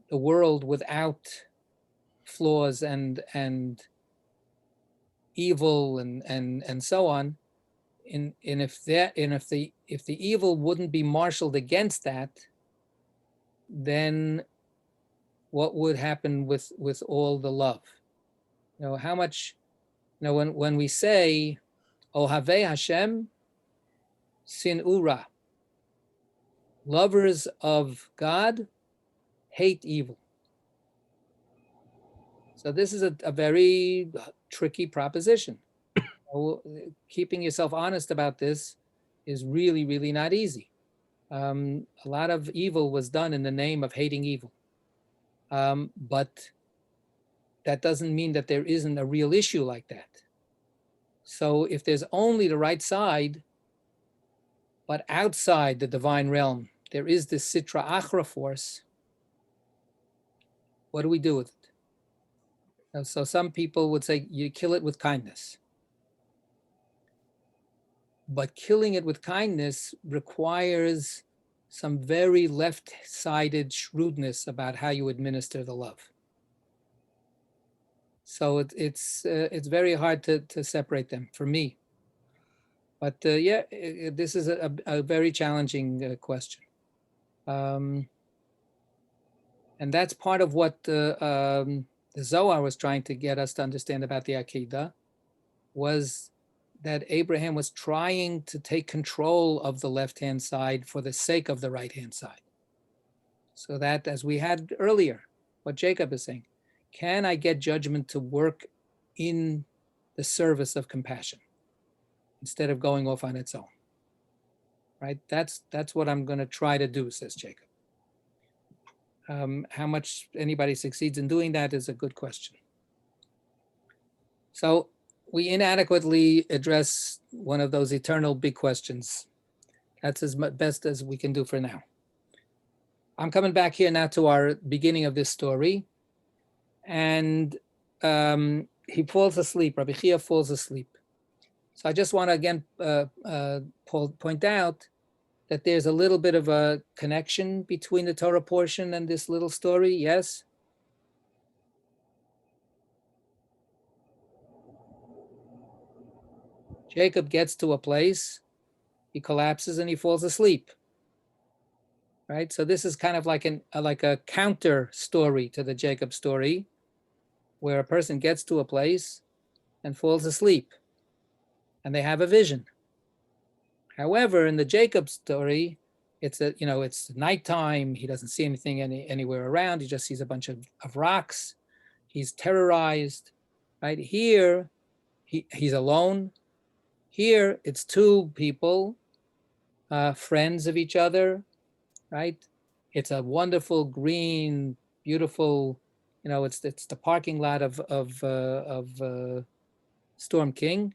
the world without flaws and evil and so on. And if the evil wouldn't be marshaled against that, then what would happen with all the love? How much, when we say Ohavei Hashem Sin Ura, lovers of God hate evil. So this is a very tricky proposition. Keeping yourself honest about this is really, really not easy. A lot of evil was done in the name of hating evil. But that doesn't mean that there isn't a real issue like that. So if there's only the right side, but outside the divine realm, there is this Sitra Achra force, what do we do with it? So some people would say you kill it with kindness. But killing it with kindness requires some very left-sided shrewdness about how you administer the love. So it's very hard to separate them for me. But this is a very challenging question. And that's part of what the Zohar was trying to get us to understand about the Akedah, was that Abraham was trying to take control of the left-hand side for the sake of the right-hand side. So that, as we had earlier, what Jacob is saying, can I get judgment to work in the service of compassion instead of going off on its own? Right? That's what I'm going to try to do, says Jacob. How much anybody succeeds in doing that is a good question. So we inadequately address one of those eternal big questions. That's as best as we can do for now. I'm coming back here now to our beginning of this story. And he falls asleep. Rabbi Chia falls asleep. So I just want to again point out that there's a little bit of a connection between the Torah portion and this little story. Yes? Jacob gets to a place, he collapses and he falls asleep. Right? So this is kind of like a counter story to the Jacob story, where a person gets to a place and falls asleep and they have a vision. However, in the Jacob story, it's nighttime. He doesn't see anything anywhere around. He just sees a bunch of rocks. He's terrorized. Right? Here, he's alone. Here, it's two people, friends of each other, right? It's a wonderful, green, beautiful, it's the parking lot of Storm King.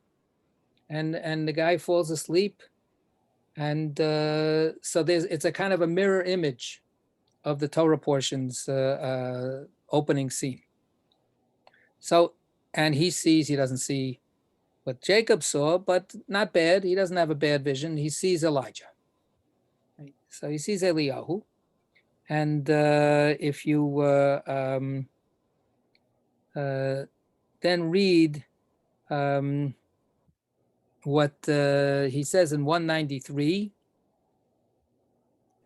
And the guy falls asleep And so it's a kind of a mirror image of the Torah portion's opening scene. So, and he doesn't see what Jacob saw, but not bad. He doesn't have a bad vision. He sees Elijah. Right? So he sees Eliyahu. And if you then read what he says in 193.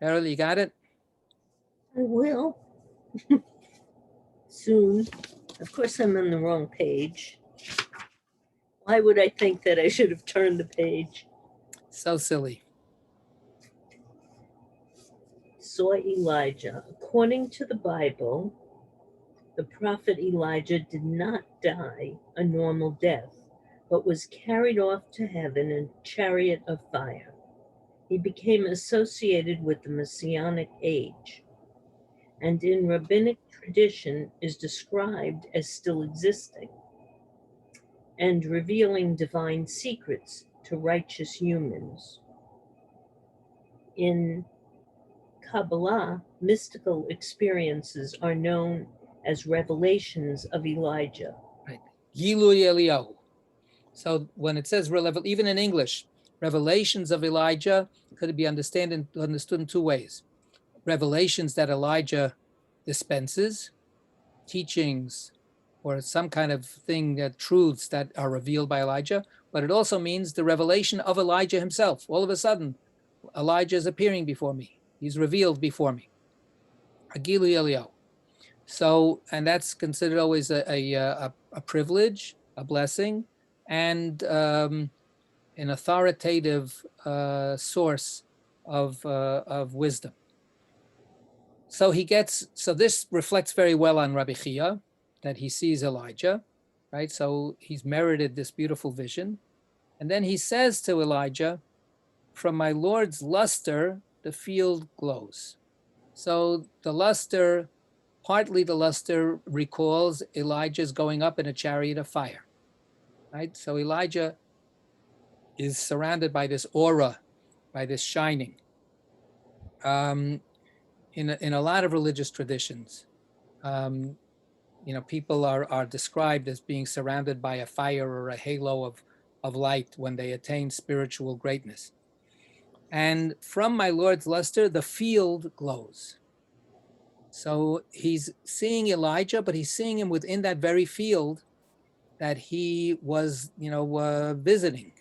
Errol, you got it? I will. Soon. Of course, I'm on the wrong page. Why would I think that I should have turned the page? So silly. Saw Elijah. According to the Bible, the prophet Elijah did not die a normal death, but was carried off to heaven in a chariot of fire. He became associated with the Messianic age, and in rabbinic tradition is described as still existing and revealing divine secrets to righteous humans. In Kabbalah, mystical experiences are known as revelations of Elijah. Right. Gilui Eliyahu. So when it says, even in English, revelations of Elijah could be understood in two ways. Revelations that Elijah dispenses, teachings, or some kind of thing, truths that are revealed by Elijah, but it also means the revelation of Elijah himself. All of a sudden, Elijah is appearing before me. He's revealed before me. Gilui Eliyahu. So, and that's considered always a privilege, a blessing, and an authoritative source of wisdom. So this reflects very well on Rabbi Chia, that he sees Elijah, right? So he's merited this beautiful vision. And then he says to Elijah, "From my Lord's luster, the field glows." So the luster, partly the luster recalls Elijah's going up in a chariot of fire, right? So Elijah is surrounded by this aura, by this shining. In a lot of religious traditions, people are described as being surrounded by a fire or a halo of light when they attain spiritual greatness. And from my Lord's luster, the field glows. So he's seeing Elijah, but he's seeing him within that very field that he was, visiting.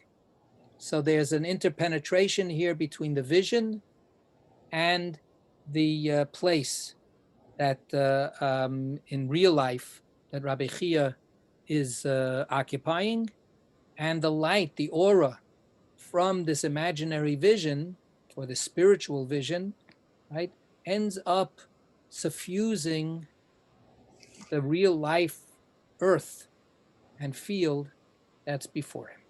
So there's an interpenetration here between the vision and the place that in real life that Rabbi Chia is occupying, and the light, the aura from this imaginary vision or the spiritual vision, right, ends up suffusing the real life earth and field that's before him.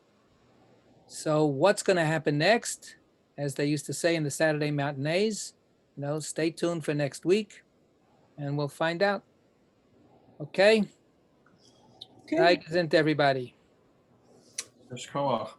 So what's going to happen next? As they used to say in the Saturday matinees, stay tuned for next week and we'll find out. Okay? Okay. Isn't everybody? Yeshkoach.